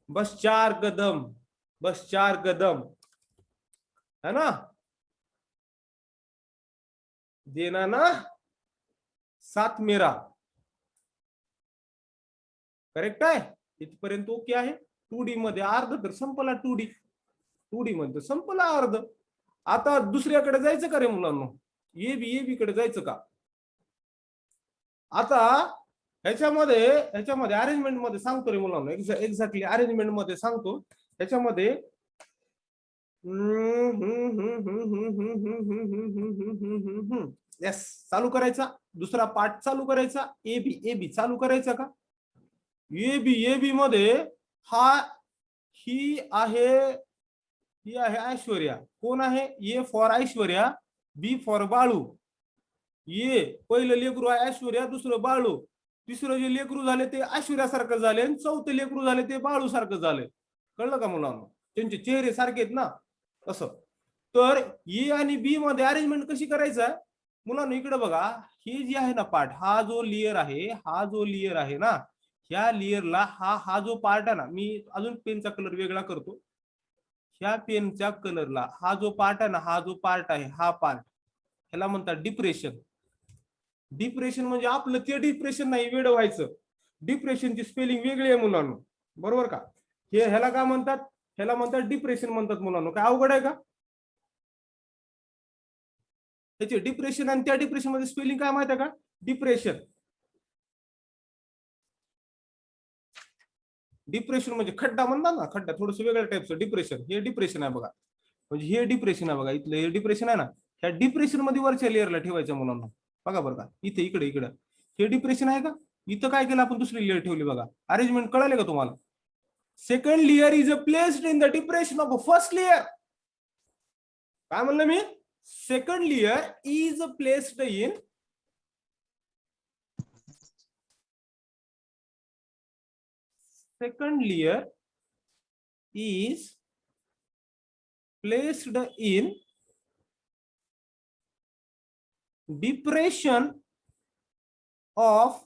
बस 4 कदम, बस 4 कदम है ना. देना ना साथ मेरा. करेक्ट आहे. इथपर्यंत ओके आहे. 2D मध्ये अर्ध तर संपला. 2D मध्ये संपला अर्ध. आता दुसऱ्याकडे जायचं का रे मुलांनो? ये बी कडे जायचं का? आता ह्याच्यामध्ये अरेंजमेंट मध्ये सांगतो रे मुलांनो. एक्झॅक्टली अरेंजमेंट मध्ये सांगतो. ह्याच्यामध्ये यस चालू करायचा. दुसरा पार्ट चालू करायचा. ए बी चालू करायचा का? ए बी मध्ये ही आहे ऐश्वर्या. कोण आहे? A for Aishwarya, B for Balu. ये पहिलं लेकरू आहे ऐश्वर्या, दुसरं बाळू. तिसरं जे लेकरू झाले ते ऐश्वर्यासारखं झाले, आणि चौथं लेकरू झाले ते बाळू सारखं झाले. कळलं का मुलांना? त्यांचे चेहरे सारखे आहेत ना असं. तर ए आणि बी मध्ये अरेंजमेंट कशी करायचं मुलांना? इकडे बघा. हे जे आहे ना पार्ट, हा जो लेअर आहे ना, ह्या लेअरला हा जो पार्ट आहे ना, मी अजून पेनचा कलर वेगळा करतो. ह्या पेनच्या कलरला हा जो पार्ट आहे ना, हा जो पार्ट आहे, हा पार्ट ह्याला म्हणतात डिप्रेशन. डिप्रेशन म्हणजे आपलं ते डिप्रेशन नाही वेड व्हायचं. डिप्रेशनची स्पेलिंग वेगळी आहे मुलांना, बरोबर का? ह्याला काय म्हणतात? ह्याला म्हणतात डिप्रेशन म्हणतात मुलांना. काय अवघड आहे का? त्याचे डिप्रेशन आणि त्या डिप्रेशन मध्ये स्पेलिंग काय माहिती आहे का? डिप्रेशन. डिप्रेशन म्हणजे खड्डा म्हणतात ना, खड्डा थोडस वेगळ्या टाईपचं डिप्रेशन. हे डिप्रेशन आहे बघा. म्हणजे हे डिप्रेशन आहे बघा. इथलं हे डिप्रेशन आहे ना, ह्या डिप्रेशन मध्ये वरच्या लेअरला ठेवायचं मुलांना. बघा बरं का, इकडे हे डिप्रेशन आहे का? इथं काय केलं आपण? दुसरी लेअर ठेवली बघा. अरेंजमेंट कळाले का तुम्हाला? Second layer is placed in the depression of first layer. काय म्हणलं मी? Second layer is placed in second layer is placed in depression of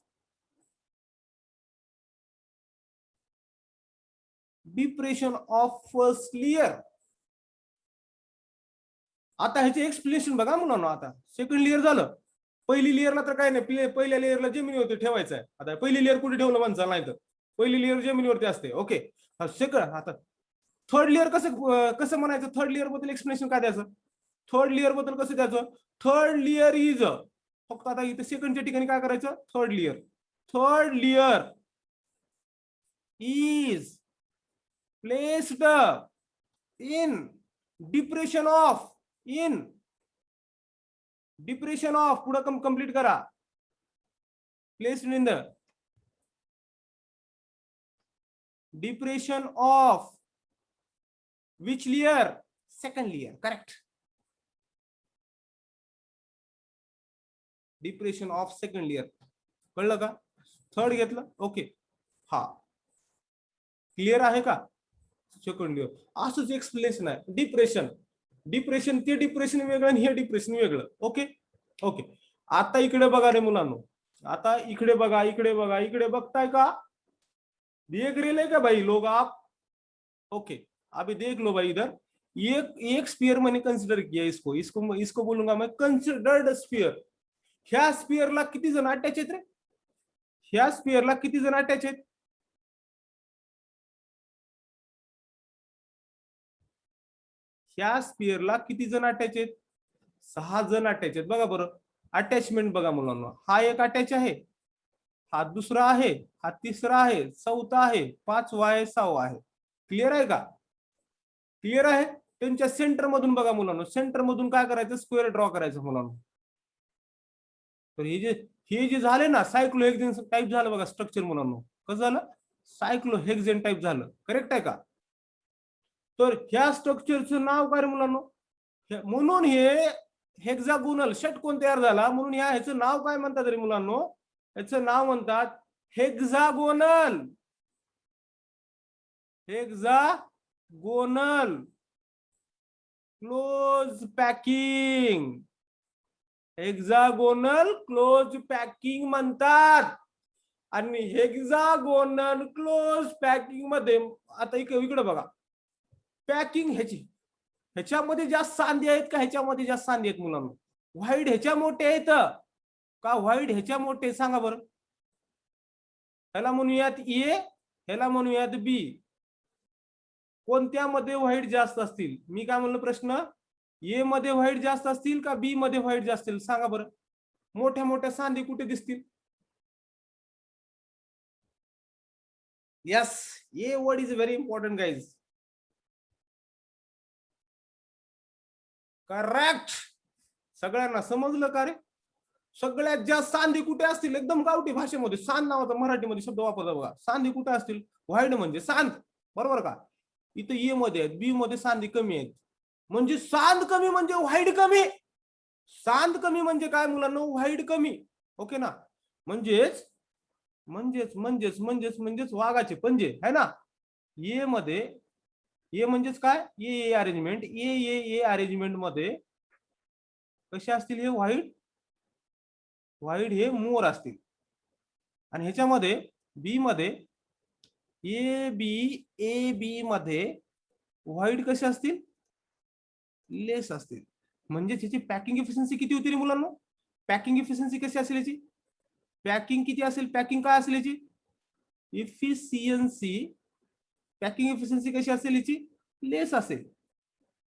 first layer. आता ह्याचे एक्सप्लेनेशन बघा मुलांना. आता सेकंड लेअर झालं, पहिली लेअरला तर काय नाही, पहिल्या लेअरला जमिनीवरती ठेवायचं आहे. आता पहिली लेअर कुठे ठेवलं माणसाला, नाही तर पहिली लेअर जमिनीवरती असते. ओके, सेकंड आता थर्ड लेअर कसं म्हणायचं, थर्ड लेअर बद्दल एक्सप्लेनेशन काय द्यायचं, थर्ड लेअर बद्दल कसं द्यायचं, थर्ड लेअर इज, फक्त आता इथे सेकंडच्या ठिकाणी काय करायचं, third layer is placed in depression of, पुढे कंप्लीट करा, placed in the depression of which layer, second layer, correct, depression of second layer. कळलं का, थर्ड घेतलं. ओके, हा क्लिअर आहे का, सेकंड लेअर असंच एक्सप्लेनेशन आहे. डिप्रेशन ते डिप्रेशन वेगळं आणि हे डिप्रेशन वेगळं. ओके ओके, आता इकडे बघा रे मुलांनो, आता इकडे बघा, इकडे बघताय का, देख रहे का भाई लोग आप. ओके, अभी देख लो भाई, इधर एक स्फीयर मैंने कंसिडर किया, इसको बोलूंगा मैं कंसिडर्ड स्फीयर. ह्या स्फीयरला किती जण अटॅच आहेत रे, ह्या स्फीयरला किती जण अटॅच आहेत, ह्या स्फीयरला किती जण अटॅच आहेत, 6 जण अटॅच आहेत. बघा बरं अटॅचमेंट बघा मुलांना, हा एक अटॅच आहे, हा दुसरा आहे, हा तिसरा आहे, चौथा आहे, 5वा आहे, 6वा आहे. क्लिअर आहे का, क्लिअर आहे. त्यांच्या सेंटर मधून बघा मुलांना, सेंटर मधून काय करायचं, स्क्वेअर ड्रॉ करायचं मुलांना. तर हे जे झाले ना, सायक्लोहेक्झेन टाइप झालं बघा स्ट्रक्चर मुलांना. कसं झालं, सायक्लोहेक्झेन टाइप झालं. करेक्ट आहे का. तर ह्या स्ट्रक्चरचं नाव काय मुलांना, म्हणून हे हेक्सागोनल षटकोन तयार झाला, म्हणून ह्याचं नाव काय म्हणतात रे मुलांना, याचं नाव म्हणतात hexagonal close packing, hexagonal close packing म्हणतात. आणि हेक्सागोनल क्लोज पॅकिंग मध्ये आता इकडे बघा, पॅकिंग ह्याच्यामध्ये जास्त सांधे आहेत का ह्याच्यामध्ये जास्त सांधे आहेत मुलांना, व्हाईट ह्याच्या मोठे आहेत का व्हाईट ह्याच्या मोठे, सांगा बरं. ह्याला म्हणूयात ए, ह्याला म्हणूयात बी, कोणत्यामध्ये व्हाईट जास्त असतील, मी काय म्हणलं प्रश्न, ए मध्ये व्हाईट जास्त असतील का बी मध्ये व्हाईट जास्त असतील, सांगा बरं. मोठ्या मोठ्या सांधे कुठे दिसतील, yes, a word is very important guys. Correct, सगळ्यांना समजलं का रे. सगळ्यात जास्त सांधे कुठे असतील, एकदम गावठी भाषेमध्ये सांध नावाचा मराठीमध्ये शब्द वापरला बघा. सांधे कुठे असतील, व्हाईट म्हणजे सांध, बरोबर का. इथं ए मध्ये आहेत, बी मध्ये सांधे कमी आहेत, म्हणजे सांध कमी म्हणजे व्हाईट कमी. सांध कमी म्हणजे काय मुलांना, व्हाईट कमी. ओके ना, म्हणजेच वाघाचे पंजे है ना. ए मध्ये, ए म्हणजेच काय, ए अरेंजमेंट, ए अरेंजमेंट मध्ये कसे असतील, हे व्हाईट हे मोर असतील. आणि ह्याच्यामध्ये बी मध्ये, ए बी मध्ये व्हाईट कसे असतील, लेस असतील. म्हणजे त्याची पॅकिंग इफिशियन्सी किती होती रे मुलांना, पॅकिंग इफिशियन्सी कशी असेल याची, पॅकिंग किती असेल, पॅकिंग काय असेल याची इफिशियन्सी, पॅकिंग इफिशियन्सी कशी असेल याची, लेस असेल.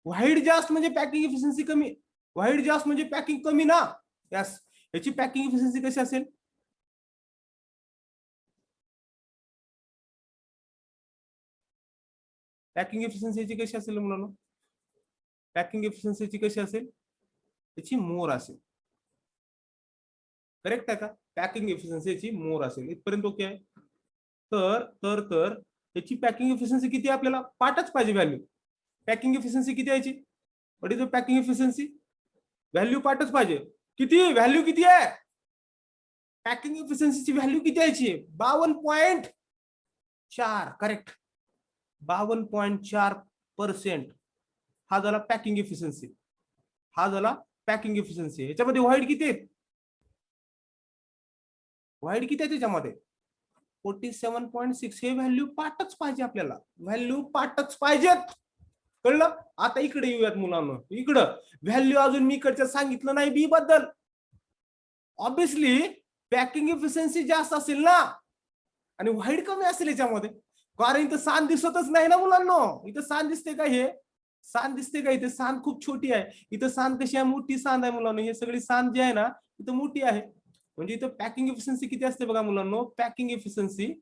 व्हाईट जास्त म्हणजे पॅकिंग इफिशियन्सी कमी, व्हाईट जास्त म्हणजे पॅकिंग कमी ना. यस, याची पॅकिंग इफिशियन्सी कशी असेल, पॅकिंग इफिशियन्सी कशी असेल मुलांना, पॅकिंग इफिशियन्सी कशी असेल, त्याची मोर असेल. करेक्ट आहे का, पॅकिंग इफिशियन्सी मोर असेल. इथपर्यंत ओके आहे. तर याची पॅकिंग इफिशियन्सी किती आहे, आपल्याला पाठच पाहिजे व्हॅल्यू. पॅकिंग इफिशियन्सी किती यायची, what is the packing efficiency, value पाठच पाहिजे. किती व्हॅल्यू किती आहे, पॅकिंग इफिशियन्सीची व्हॅल्यू किती यायची, 52.4 4 करेक्ट, 52.4% हा झाला पॅकिंग इफिशियन्सी. हा झाला पॅकिंग इफिशियन्सी. ह्याच्यामध्ये व्हाईट किती आहेत? व्हाईट किती आहे त्याच्यामध्ये? 47.6. हे व्हॅल्यू पाठच पाहिजे आपल्याला, व्हॅल्यू पाठच पाहिजेत. कळलं? आता इकडे येऊयात मुलांना. इकडं व्हॅल्यू अजून मी इकडचं सांगितलं नाही बी बद्दल. ऑब्विसली पॅकिंग इफिशियन्सी जास्त असेल ना आणि व्हाईट कमी असेल याच्यामध्ये, कारण इथं सांद दिसतच नाही ना मुलांना. इथं सांद दिसते का? हे सांद दिसते का? इथे सांद खूप छोटी आहे. इथं सांद कशी आहे? मोठी सांद आहे मुलांना. हे सगळी सांद जी आहे ना इथं मोठी आहे. म्हणजे इथं पॅकिंग इफिशियन्सी किती असते बघा मुलांना. पॅकिंग इफिशियन्सी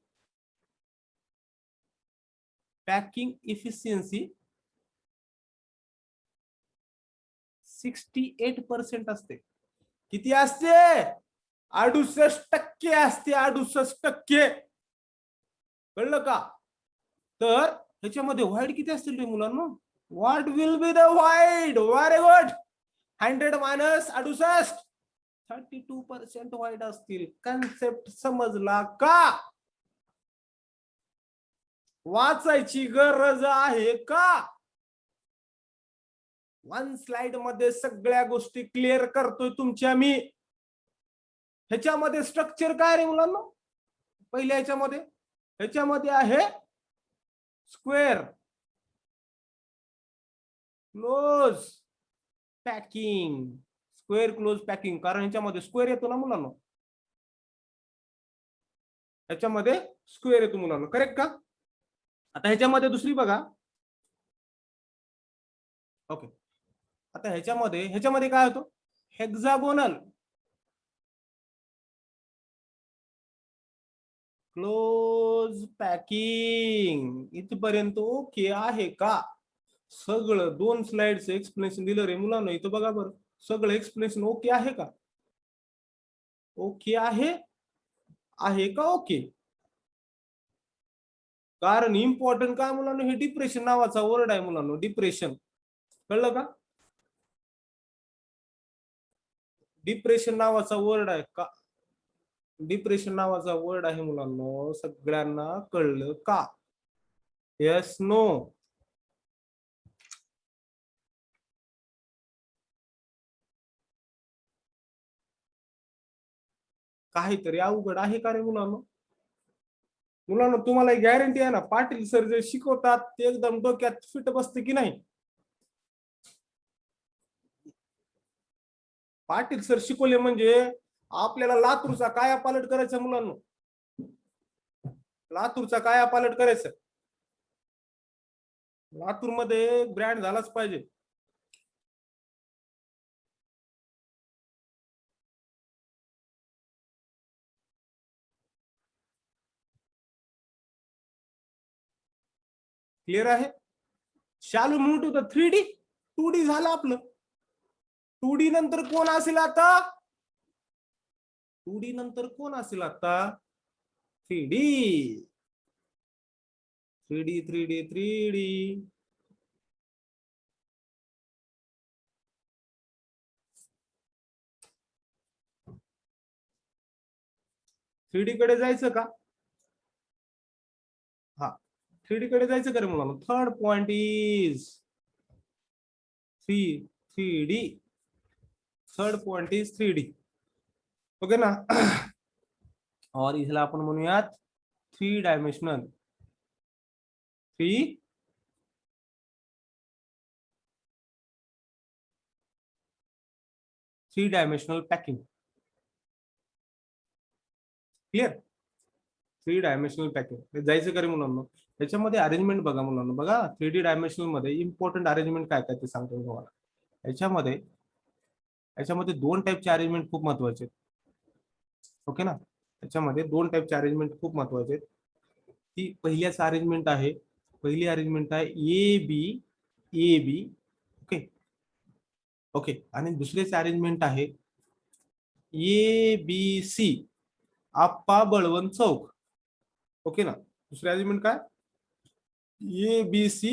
68% असते. किती असते? 68% असते. 68%. कळलं का? तर ह्याच्यामध्ये व्हाईट किती असतील रे मुलांना? What will be the white? Very good. 100 minus 68, 32% white असतील. कन्सेप्ट समजला का? वाचायची गरज आहे का? वन स्लाइड मध्ये सगळ्या गोष्टी क्लिअर करतोय तुमच्या मी. ह्याच्यामध्ये स्ट्रक्चर काय रे मुलांना? पहिल्या ह्याच्यामध्ये आहे square close packing. Square close packing, कारण ह्याच्यामध्ये स्क्वेअर येतो ना मुलांना. ह्याच्यामध्ये स्क्वेअर येतो मुलांना. करेक्ट का? आता ह्याच्यामध्ये दुसरी बघा. ओके, आता ह्याच्यामध्ये काय होतो? Hexagonal close packing. इथपर्यंत ओके आहे का? सगळं 2 स्लाइडचं एक्सप्लेनेशन दिलं रे मुलांना. इथं बघा बरं, सगळं एक्सप्लेनेशन ओके आहे का? ओके आहे का? ओके. कारण इम्पॉर्टंट काय मुलांना? हे डिप्रेशन नावाचा वर्ड आहे मुलांना. डिप्रेशन, कळलं का? डिप्रेशन नावाचा वर्ड आहे का? डिप्रेशन नावाचा वर्ड आहे मुलांना. सगळ्यांना कळलं का? Yes no? काहीतरी अवघड आहे का रे मुलांना? तुम्हाला गॅरंटी आहे ना, पाटील सर जे शिकवतात ते एकदम डोक्यात फिट बसते की नाही? पाटील सर शिकवले म्हणजे आपल्याला लातूरचा कायापालट करायचा मुलांना. लातूरचा कायापालट करायचं. लातूरमध्ये ब्रँड झालाच पाहिजे. क्लिअर आहे? शालू move to the 3D. 2D झालं आपलं. 2D नंतर कोण असेल आता? 2D नंतर कोण असेल आता? 3D. 3D 3D 3D. 3D कडे जायचं का? हा, 3D कडे जायचं का रे मुलांना? Third point is 3D. Third point is 3D. Okay ना? और इसला आपण म्हणूयात 3 dimensional. 3 dimensional packing. Clear? 3 dimensional packing जायचं का रे मुलांना? त्याच्यामध्ये अरेंजमेंट बघा मुलांना. बघा 3D डायमेन्शनल मध्ये इम्पॉर्टंट अरेंजमेंट काय काय ते सांगतो तुम्हाला. याच्यामध्ये 2 टाईपचे अरेंजमेंट खूप महत्वाचे आहेत. ओके ना? त्याच्यामध्ये 2 टाईपचे अरेंजमेंट खूप महत्वाचे आहेत. ती पहिल्याच अरेंजमेंट आहे. पहिली अरेंजमेंट आहे ए बी. ओके. आणि दुसरीच अरेंजमेंट आहे ABC. आप्पा बळवंत चौक. ओके ना? दुसरी अरेंजमेंट काय? ABC.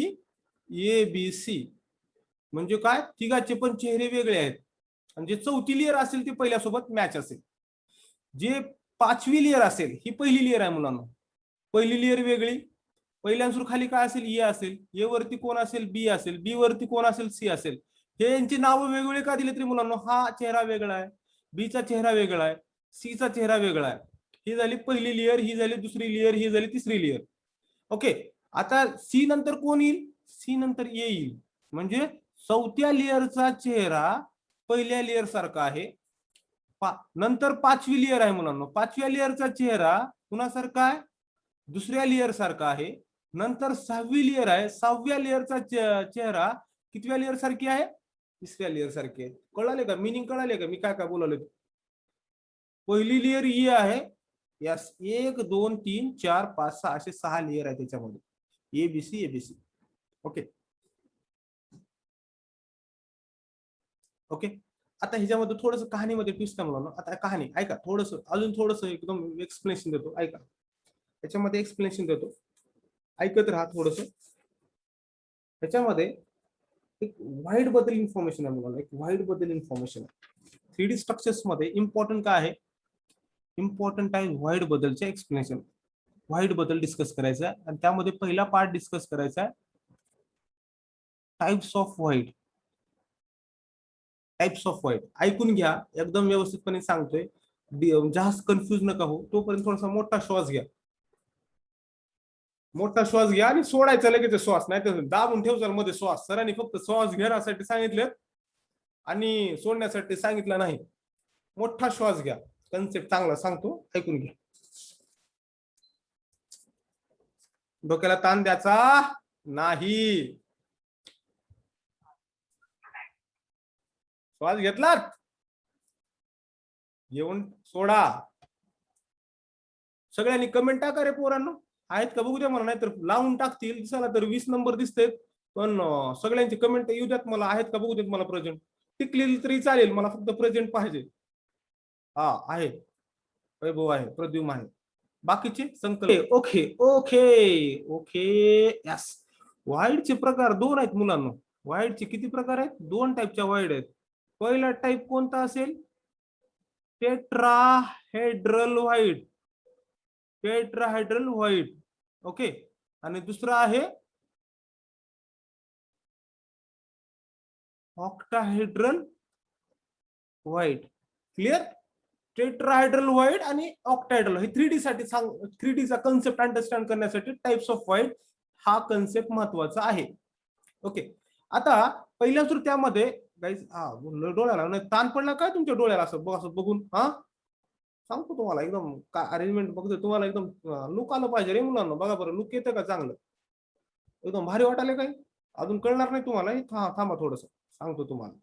म्हणजे काय? तिघाचे पण चेहरे वेगळे आहेत. आणि जे चौथी लेअर असेल ती पहिल्यासोबत मॅच असेल. जे 5वी लेअर असेल ही पहिली लेअर आहे मुलांना. पहिली लेअर वेगळी, पहिल्या खाली काय असेल, ए असेल, ए वरती कोण असेल, बी असेल, बी वरती कोण असेल, सी असेल. हे यांची नावं वेगवेगळे का दिले तरी मुलांना, हा चेहरा वेगळा आहे, बीचा चेहरा वेगळा आहे, सी चा चेहरा वेगळा आहे. ही झाली पहिली लेअर, ही झाली दुसरी लेअर, ही झाली तिसरी लेअर. ओके, आता सी नंतर कोण येईल, सी नंतर ए येईल. म्हणजे चौथ्या लेअरचा चेहरा पहिल्या लेअर सारखा आहे. नंतर पाचवी लेअर आहे मुलांना, पाचव्या लेअरचा चेहरा कुणासारखा आहे, दुसऱ्या लेअर सारखा आहे. नंतर सहावी लेअर आहे, सहाव्या लेअरचा चेहरा कितव्या लेअर सारखी आहे, तिसऱ्या लेअर सारखी आहे. कळाले का, मिनिंग कळाले का मी काय काय बोलवले. पहिली लेअर ई आहे, यस, 1 2 3 4 5 6 असे 6 लेअर आहे त्याच्यामध्ये, एबीसी एबीसी. ओके ओके, आता ह्याच्यामध्ये थोडस कहाणीमध्ये ट्विस्ट आहे मुलांना. आता कहाणी ऐका, थोडस अजून थोडस एकदम एक्सप्लेनेशन देतो, ऐका. त्याच्यामध्ये एक्सप्लेनेशन देतो, ऐकत राहा थोडस. त्याच्यामध्ये एक वाईड बद्दल इन्फॉर्मेशन आहे मुलांना, एक वाईड बद्दल इन्फॉर्मेशन आहे. 3D स्ट्रक्चर्स मध्ये इम्पॉर्टंट काय आहे, इम्पॉर्टंट आहे व्हाईट बद्दलचे एक्सप्लेनेशन. व्हाईट बद्दल डिस्कस करायचं आहे आणि त्यामध्ये पहिला पार्ट डिस्कस करायचा आहे types off white. Types off white ऐकून घ्या, एकदम व्यवस्थितपणे सांगतोय, जास्त कन्फ्युज नका हो. तोपर्यंत थोडासा मोठा श्वास घ्या, मोठा श्वास घ्या आणि सोडायचा लगेच श्वास, नाही तर दाबून ठेवचाल मध्ये श्वास. सरांनी फक्त श्वास घेण्यासाठी सांगितलं आणि सोडण्यासाठी सांगितलं नाही. मोठा श्वास घ्या, कन्सेप्ट चांगला सांगतो, ऐकून घ्या. डोक्याला ताण द्यायचा नाही. श्वास घेतलात, घेऊन सोडा. सगळ्यांनी कमेंट टाका रे पोरांनो, आहेत का बघू द्या मला, नाही तर लावून टाकतील. दिसायला तर 20 नंबर दिसतेत, पण सगळ्यांची कमेंट येऊ द्यात मला, आहेत का बघू देत मला. प्रेझेंट टिकलेली तरी चालेल, मला फक्त प्रेझेंट पाहिजे. हा आहे, वैभव आहे, प्रद्युम आहे, बाकीचे Sankalp. Okay okay okay, yes. व्हाईटचे प्रकार दोन आहेत मुलांना. व्हाईटचे किती प्रकार आहेत, दोन टाईपच्या व्हाईट आहेत. पहिला टाईप कोणता असेल, tetrahedral white, tetrahedral white. Okay, आणि दुसरा आहे octahedral white. Clear, tetrahedral white आणि ऑक्टाहेड्रल, हे 3D साठी सांग, 3D चा कन्सेप्ट अंडरस्टँड करण्यासाठी टाइप्स ऑफ व्हाईट हा कन्सेप्ट महत्वाचा आहे. ओके, आता पहिल्या तर त्यामध्ये गाईज, डोळ्याला ताण पडला काय तुमच्या डोळ्याला, असं बघून. हा, सांगतो तुम्हाला एकदम काय अरेंजमेंट बघतोय, तुम्हाला एकदम लुक आलं पाहिजे रे मुलांना. बघा बरं, लुक येतं का चांगलं, एकदम भारी वाटायला काही, अजून कळणार नाही तुम्हाला. थांबा थोडस सांगतो तुम्हाला.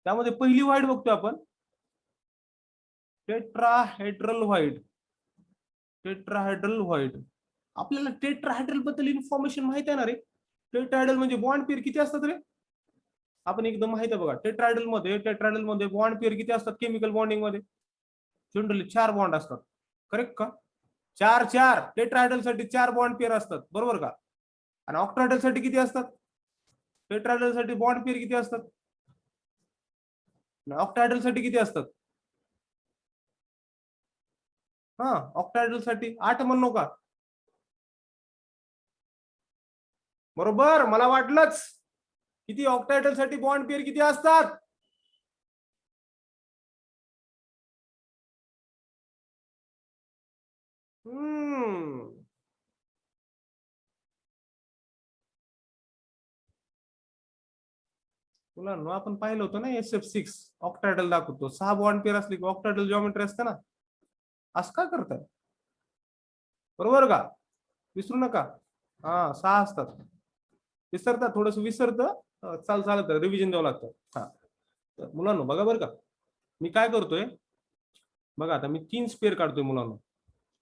त्यामध्ये पहिली व्हाईट बघतोय आपण, टेट्राहेड्रल व्हाईट. टेट्राहेड्रल व्हाईट, आपल्याला टेट्राहेड्रल बद्दल इन्फॉर्मेशन माहिती आहे ना रे. टेट्राहेड्रल म्हणजे बॉन्ड पेअर किती असतात रे, आपण एकदम माहिती आहे बघा. टेट्राहेड्रल मध्ये बॉन्ड पेअर किती असतात, केमिकल बॉन्डिंग मध्ये जनरली 4 बॉन्ड असतात. करेक्ट का, 4 टेट्राहेड्रल साठी 4 बॉन्ड पेअर असतात, बरोबर का. आणि ऑक्टाहेड्रल साठी किती असतात, टेट्राहेड्रल साठी बॉन्ड पेअर किती असतात, ऑक्टाहेड्रल साठी किती असतात. हा, ऑक्टाहेड्रल साठी 8 म्हणू का, बरोबर. मला वाटलंच, किती ऑक्टाहेड्रल साठी बॉन्ड पेअर किती असतात. तुला आपण पाहिलं होतं ना, SF6 ऑक्टाहेड्रल दाखवतो, 6 बॉन्ड पेअर असली की ऑक्टाहेड्रल जॉमेट्री असते ना. असं का करताय, बरोबर का, विसरू नका. हा, 6 असतात, विसरतात, थोडस विसरतं, चालत रिव्हिजन द्यावं लागतं. हा, तर मुलांना बघा बरं का, मी काय करतोय बघा. आता मी 3 स्पेअर काढतोय मुलांना.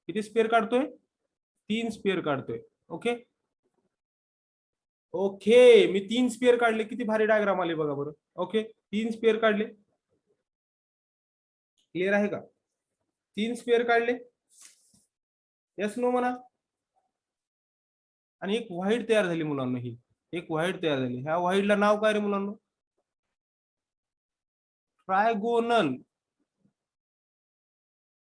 किती स्पेअर काढतोय, 3 स्पेअर काढतोय. ओके ओके, मी 3 स्पेअर काढले, किती भारी डायग्राम आले बघा बरं. ओके, 3 स्पेअर काढले, क्लिअर आहे का, 3 स्पेअर काढले, यस नो म्हणा. आणि एक व्हाईट तयार झाली मुलांना, ही एक व्हाईट तयार झाली. ह्या व्हाईटला नाव काय रे मुलांना, ट्रायगोनल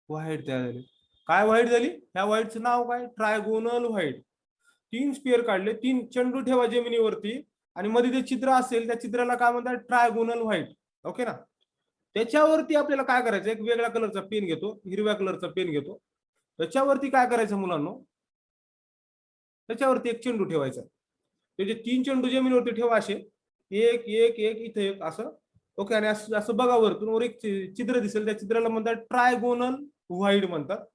व्हाईट तयार झाली. काय व्हाईट झाली? ह्या व्हाईटचं नाव काय? Trigonal white. 3 स्पिअर काढले, 3 चेंडू ठेवा जमिनीवरती आणि मध्ये जे चित्र असेल त्या चित्राला काय म्हणतात? Trigonal white. ओके ना. त्याच्यावरती आपल्याला काय करायचं? एक वेगळ्या कलरचा पेन घेतो, हिरव्या कलरचा पेन घेतो. त्याच्यावरती काय करायचं मुलांनो? त्याच्यावरती एक चेंडू ठेवायचा. ते जे 3 चेंडू जमिनीवरती ठेवा असे, एक एक एक इथे एक असं. ओके. आणि असं बघा वरतून वर एक चित्र दिसेल, त्या चित्राला म्हणतात ट्रायगोनल व्हाईट म्हणतात.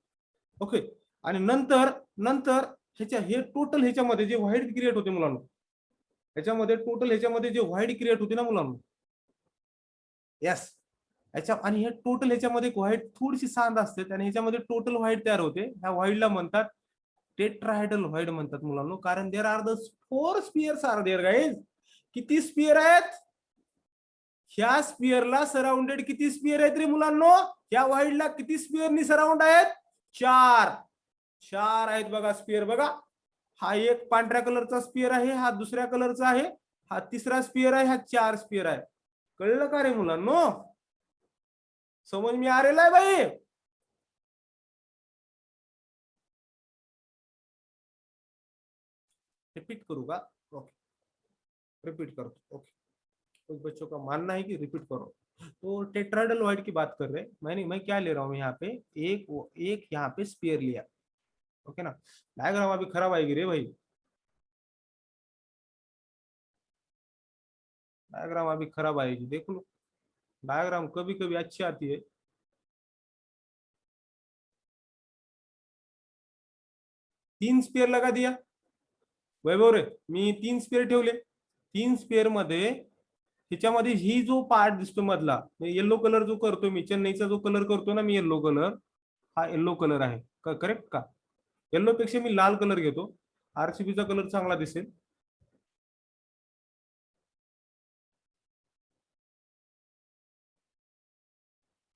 ओके. आणि नंतर नंतर हे टोटल ह्याच्यामध्ये जे व्हाईट क्रिएट होते मुलांना, ह्याच्यामध्ये टोटल ह्याच्यामध्ये जे व्हाईट क्रिएट होते ना मुलांना, यस, आणि हे टोटल ह्याच्यामध्ये व्हाईट थोडीशी सांद असते आणि ह्याच्यामध्ये टोटल व्हाईट तयार होते. ह्या व्हाईटला म्हणतात टेट्राहेड्रल व्हाईट म्हणतात मुलांना, कारण there are the 4 spheres are there guys. किती स्पियर आहेत? ह्या स्पियरला सराउंडेड किती स्पियर आहेत रे मुलांनो? ह्या व्हाईटला किती स्पियरनी सराउंड आहेत? 4 आहेत बघा स्पियर. बघा, हा एक पांढऱ्या कलरचा स्पियर आहे, हा दुसऱ्या कलरचा आहे, हा तिसरा स्पियर आहे, हा 4 स्पियर आहे. कळलं का रे मुलांनो? समज मी आलेला आहे बाई. रिपीट करू का? ओके, रिपीट करतो. ओके, कुछ बच्चों का मानना है कि रिपीट करो. तो टेट्राहेड्रल व्हाइट की बात कर रहे हैं. मैं क्या ले रहा हूँ यहाँ पे? एक यहाँ पे स्पेयर लिया. ओके ना. डायग्राम अभी खराब आएगी रे भाई, डायग्राम अभी खराब आएगी, देख लो. डायग्राम कभी कभी अच्छी आती है. तीन स्पेयर लगा दिया वैभव रे, मी 3 स्पेयर ठेवले. 3 स्पेयर मध्ये ह्याच्यामध्ये ही जो पार्ट दिसतो मधला, येलो कलर जो करतो मी, चेन्नईचा जो कलर करतो ना मी, येलो कलर, हा येलो कलर आहे का? करेक्ट का? येलो पेक्षा मी लाल कलर घेतो, आरसीबीचा कलर चांगला दिसेल.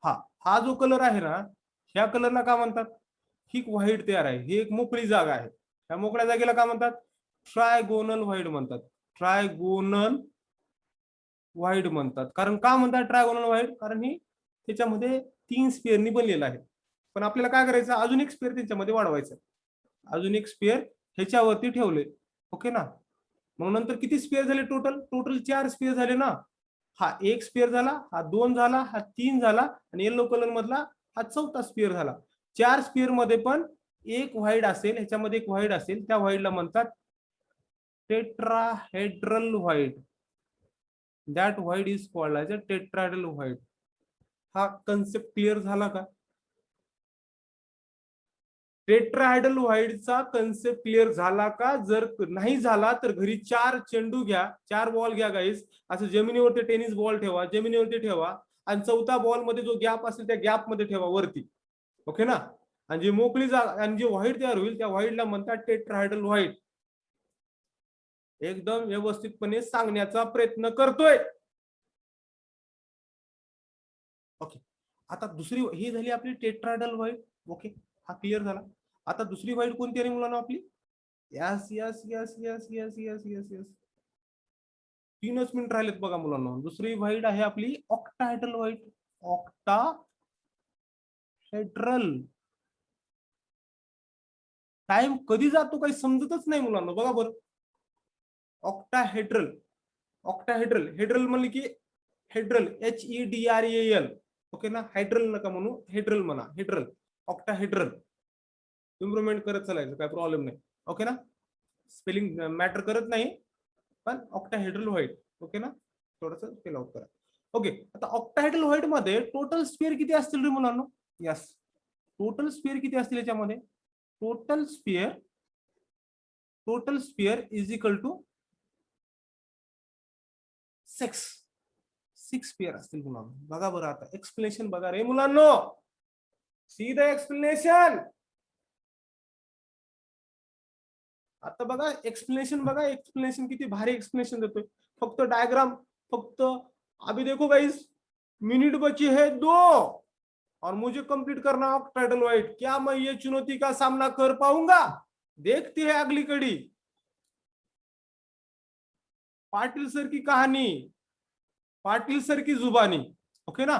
हा हा जो कलर आहे ना, ह्या कलरला काय म्हणतात? ही व्हाईट तयार आहे, ही एक मोकळी जागा आहे. त्या मोकळ्या जागेला काय म्हणतात? ट्रायगोनल व्हाईट म्हणतात. ट्रायगोनल व्हाईट म्हणतात. कारण का म्हणतात ट्रायगोनल व्हाईट? कारण ही त्याच्यामध्ये 3 स्पेअरनी बनलेला आहे. पण आपल्याला काय करायचं? अजून एक स्पेअर त्याच्यामध्ये वाढवायचं. अजून एक स्पेअर ह्याच्यावरती ठेवले. ओके ना. मग नंतर किती स्पेअर झाले? टोटल 4 स्पेअर झाले ना. हा एक स्पेअर झाला, हा 2 झाला, हा 3 झाला आणि येलो कलर मधला हा 4था स्पेअर झाला. 4 स्पेअर मध्ये पण एक व्हाईट असेल, ह्याच्यामध्ये एक व्हाईट असेल, त्या व्हाईटला म्हणतात tetrahedral white. That white is called as a tetrahedral white. हा कन्सेप्ट क्लिअर झाला का? टेट्राहेड्रल व्हाईटचा कन्सेप्ट क्लिअर झाला का? जर नाही झाला तर घरी 4 चेंडू घ्या, 4 बॉल घ्या गाईज, असं जमिनीवरती टेनिस बॉल ठेवा, जमिनीवरती ठेवा आणि 4था बॉल मध्ये जो गॅप असेल त्या गॅप मध्ये ठेवा वरती. ओके ना. आणि जी मोकळी जागा आणि जे व्हाईट तयार होईल त्या व्हाईटला म्हणतात टेट्राहेड्रल व्हाईट. एकदम व्यवस्थितपणे सांगण्याचा प्रयत्न करतोय. ओके. आता दुसरी ही झाली आपली टेट्राहेड्रल व्हाईट. ओके, हा क्लिअर झाला. आता दुसरी व्हाईट कोणती आहे मुलांना आपली? Yes yes yes yes yes yes yes yes, 3च मिनिट राहिलेत बघा मुलांना. दुसरी व्हाईट आहे आपली ऑक्टाहेड्रल व्हाईट. ऑक्टाहेड्रल. टाइम कधी जातो काही समजतच नाही मुलांना. बघा बरं, ऑक्टाहेड्रल. ऑक्टाहेड्रल, हेड्रल म्हणले की हेड्रल, HEDRAL. ओके ना. हायड्रल नका म्हणू, हेड्रल म्हणा. हेड्रल, ऑक्टाहेड्रल. इम्प्रुव्हमेंट करत चालायचं, काय प्रॉब्लेम नाही. ओके ना. स्पेलिंग मॅटर करत नाही, पण ऑक्टाहेड्रल व्हाईट. ओके ना. थोडस स्पेल आउट करा. ओके. आता ऑक्टाहेड्रल व्हाईट मध्ये टोटल स्पेअर किती असतील रे मुलांना? यस, टोटल स्पेअर किती असतील याच्यामध्ये? Total sphere is equal to 6 sphere असतील मुलांना. बघा बरं, आता एक्सप्लेनेशन बघा रे मुलांनो. See the explanation. आता बघा एक्सप्लेनेशन, बघा एक्सप्लेनेशन किती भारी एक्सप्लेनेशन देतोय. फक्त डायग्राम, फक्त अभी देखो गाइस, मिनट बची है 2 और मुझे कंप्लीट करना ऑक्टाहेड्रल व्हाईट. क्या मैं ये चुनौती का सामना कर पाऊंगा? देखते हैं अगली कड़ी. पाटिल सर की कहानी, पाटिल सर की जुबानी. ओके ना.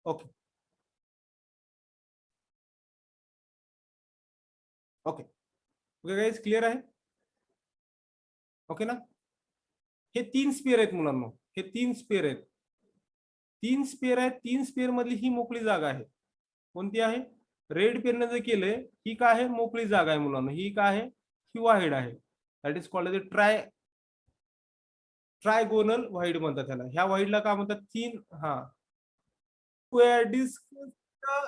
Okay okay okay guys, clear आहे? ओके ना? हे 3 स्पेअर आहेत मुलांना, हे 3 स्पेअर आहेत. 3 स्पेअर आहेत, 3 स्पेअर मधली ही मोकळी जागा आहे. कोणती आहे? रेड पेनने जर केलंय, ही काय आहे? मोकळी जागा आहे मुलांना. ही काय आहे? ही वाईड आहे. That is called as trigonal void म्हणतात त्याला. ह्या वाईडला काय म्हणतात? 3. हा, we are discussing the,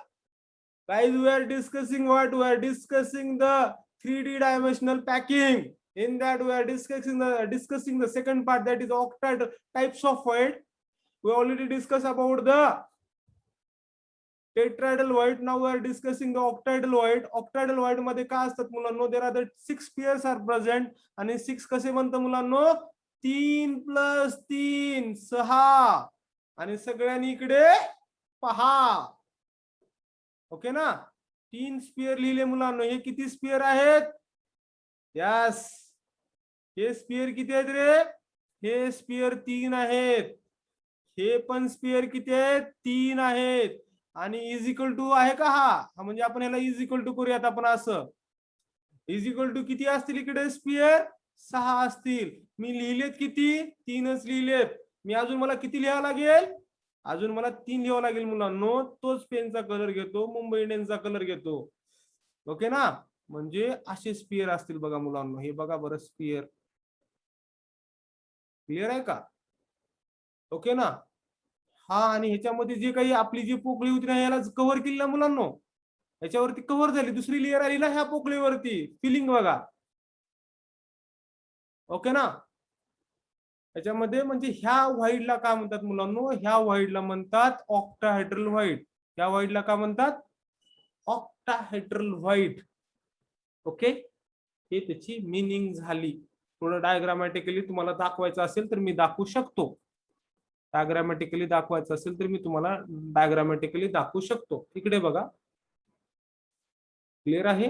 guys, we are discussing what? We are discussing the 3D dimensional packing. In that we are discussing the second part, that is octad types of void. We already discussed about the tetrahedral void. Now we are discussing the octahedral void. Octahedral void मध्ये काय असतात मुलांनो? There are the 6 pairs are present. आणि 6 कसे बनतं मुलांनो? 3 + 3 6. आणि सगळ्यांनी इकडे पहा. ओके ना? 3 स्पियर लिहिले मुलांनो. हे किती स्पियर आहेत? यस, हे स्पियर किती आहेत रे? हे स्पियर 3 आहेत. हे पण स्पियर किती आहेत? 3 आहेत. आणि इज इक्वल टू आहे का हा? म्हणजे आपण याला इज इक्वल टू करूयात आपण असं. इज इक्वल टू किती असतील इकडे स्पियर? 6 असतील. मी लिहिलेत किती? 3च लिहिलेत. मी अजून मला किती लिहावं लागेल? अजून मला 3 लिहावं लागेल मुलांनो. तोच पेनचा कलर घेतो, मुंबई इंडियन्सचा कलर घेतो. ओके ना? म्हणजे असे स्पियर असतील बघा मुलांनो. हे बघा बरं स्पियर. क्लिअर आहे का? ओके ना? हा, आणि ह्याच्यामध्ये जे काही आपली जी पोकळी होती ना, याला कव्हर केली ना मुलांनो, याच्यावरती कव्हर झाली, दुसरी लेअर आली ना ह्या पोकळीवरती. फिलिंग बघा. ओके ना? याच्यामध्ये म्हणजे ह्या व्हाईडला काय म्हणतात मुलांनो? ह्या व्हाईडला म्हणतात ऑक्टाहेड्रल व्हाईड. ह्या व्हाईडला काय म्हणतात? ऑक्टाहेड्रल व्हाईड. ओके, हे त्याची मिनिंग झाली. थोडं डायग्रामॅटिकली तुम्हाला दाखवायचं असेल तर मी दाखवू शकतो. डायग्रामॅटिकली दाखवायचं असेल तर मी तुम्हाला डायग्रामॅटिकली दाखवू शकतो. इकडे बघा, क्लिअर आहे?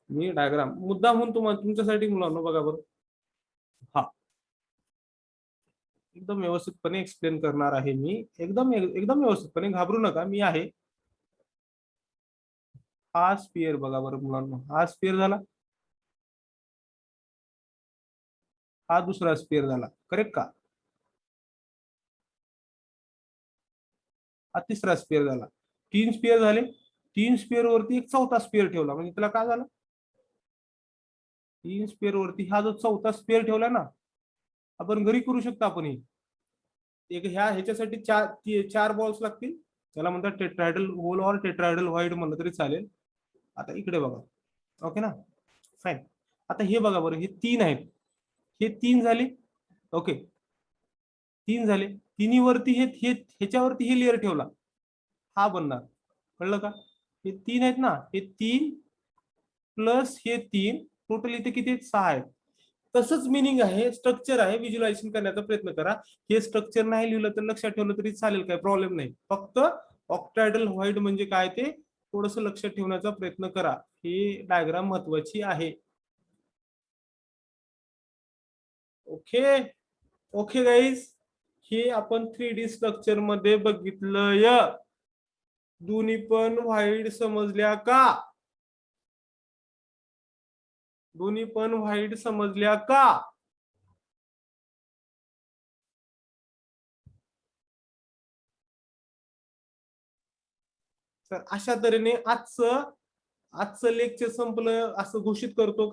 मी डायग्राम मुद्दा म्हणून तुम्हाला तुमच्यासाठी मुलांनो बघा बरं. हा, एकदम व्यवस्थितपणे एक्सप्लेन करणार आहे मी. एकदम एकदम व्यवस्थितपणे, घाबरू नका, मी आहे. हा स्पियर बघा बरं मुलांनो. हा स्पियर झाला, हा दुसरा स्पियर झाला. करेक्ट का? हा तिसरा स्पियर झाला. 3 स्पियर झाले. 3 स्पियर वरती एक चौथा स्पियर ठेवला, म्हणजे त्याला काय झालं? 3 स्पियर वरती हा जो चौथा स्पियर ठेवला ना, आपण घरी करू शकतो. आपण एक ह्याच्यासाठी 4 बॉल्स लागतील. त्याला म्हणतात टेट्राहेड्रल होल ऑर टेट्राहेड्रल व्हाईड म्हणलं तरी चालेल. आता इकडे बघा. ओके ना? फाईन. आता हे बघा बरं, हे 3 आहेत. हे 3 झाले. ओके, 3 झाले. तिन्ही वरती ह्याच्यावरती हे लेअर ठेवला, हा बनणार. कळलं का? हे 3 आहेत ना, हे 3 प्लस हे 3, टोटल इथे किती आहेत? 6 आहेत. तसंच मिनिंग आहे, स्ट्रक्चर आहे. व्हिज्युअलायझेशन करण्याचा प्रयत्न करा. हे स्ट्रक्चर नाही लिहिलं तर लक्षात ठेवलं तरी चालेल, काही प्रॉब्लेम नाही. फक्त ऑक्टाहेड्रल व्हाईड म्हणजे काय ते थोडस लक्षात ठेवण्याचा प्रयत्न करा. ही डायग्राम महत्वाची आहे. ओके ओके गाईज, हे आपण 3D स्ट्रक्चर मध्ये बघितलंय. दोन्ही पण व्हाईड समजल्या का? दोन्ही पण व्हाईड समजल्या का? तर अशा तऱ्हेने आजचं लेक्चर संपलं असं घोषित करतो.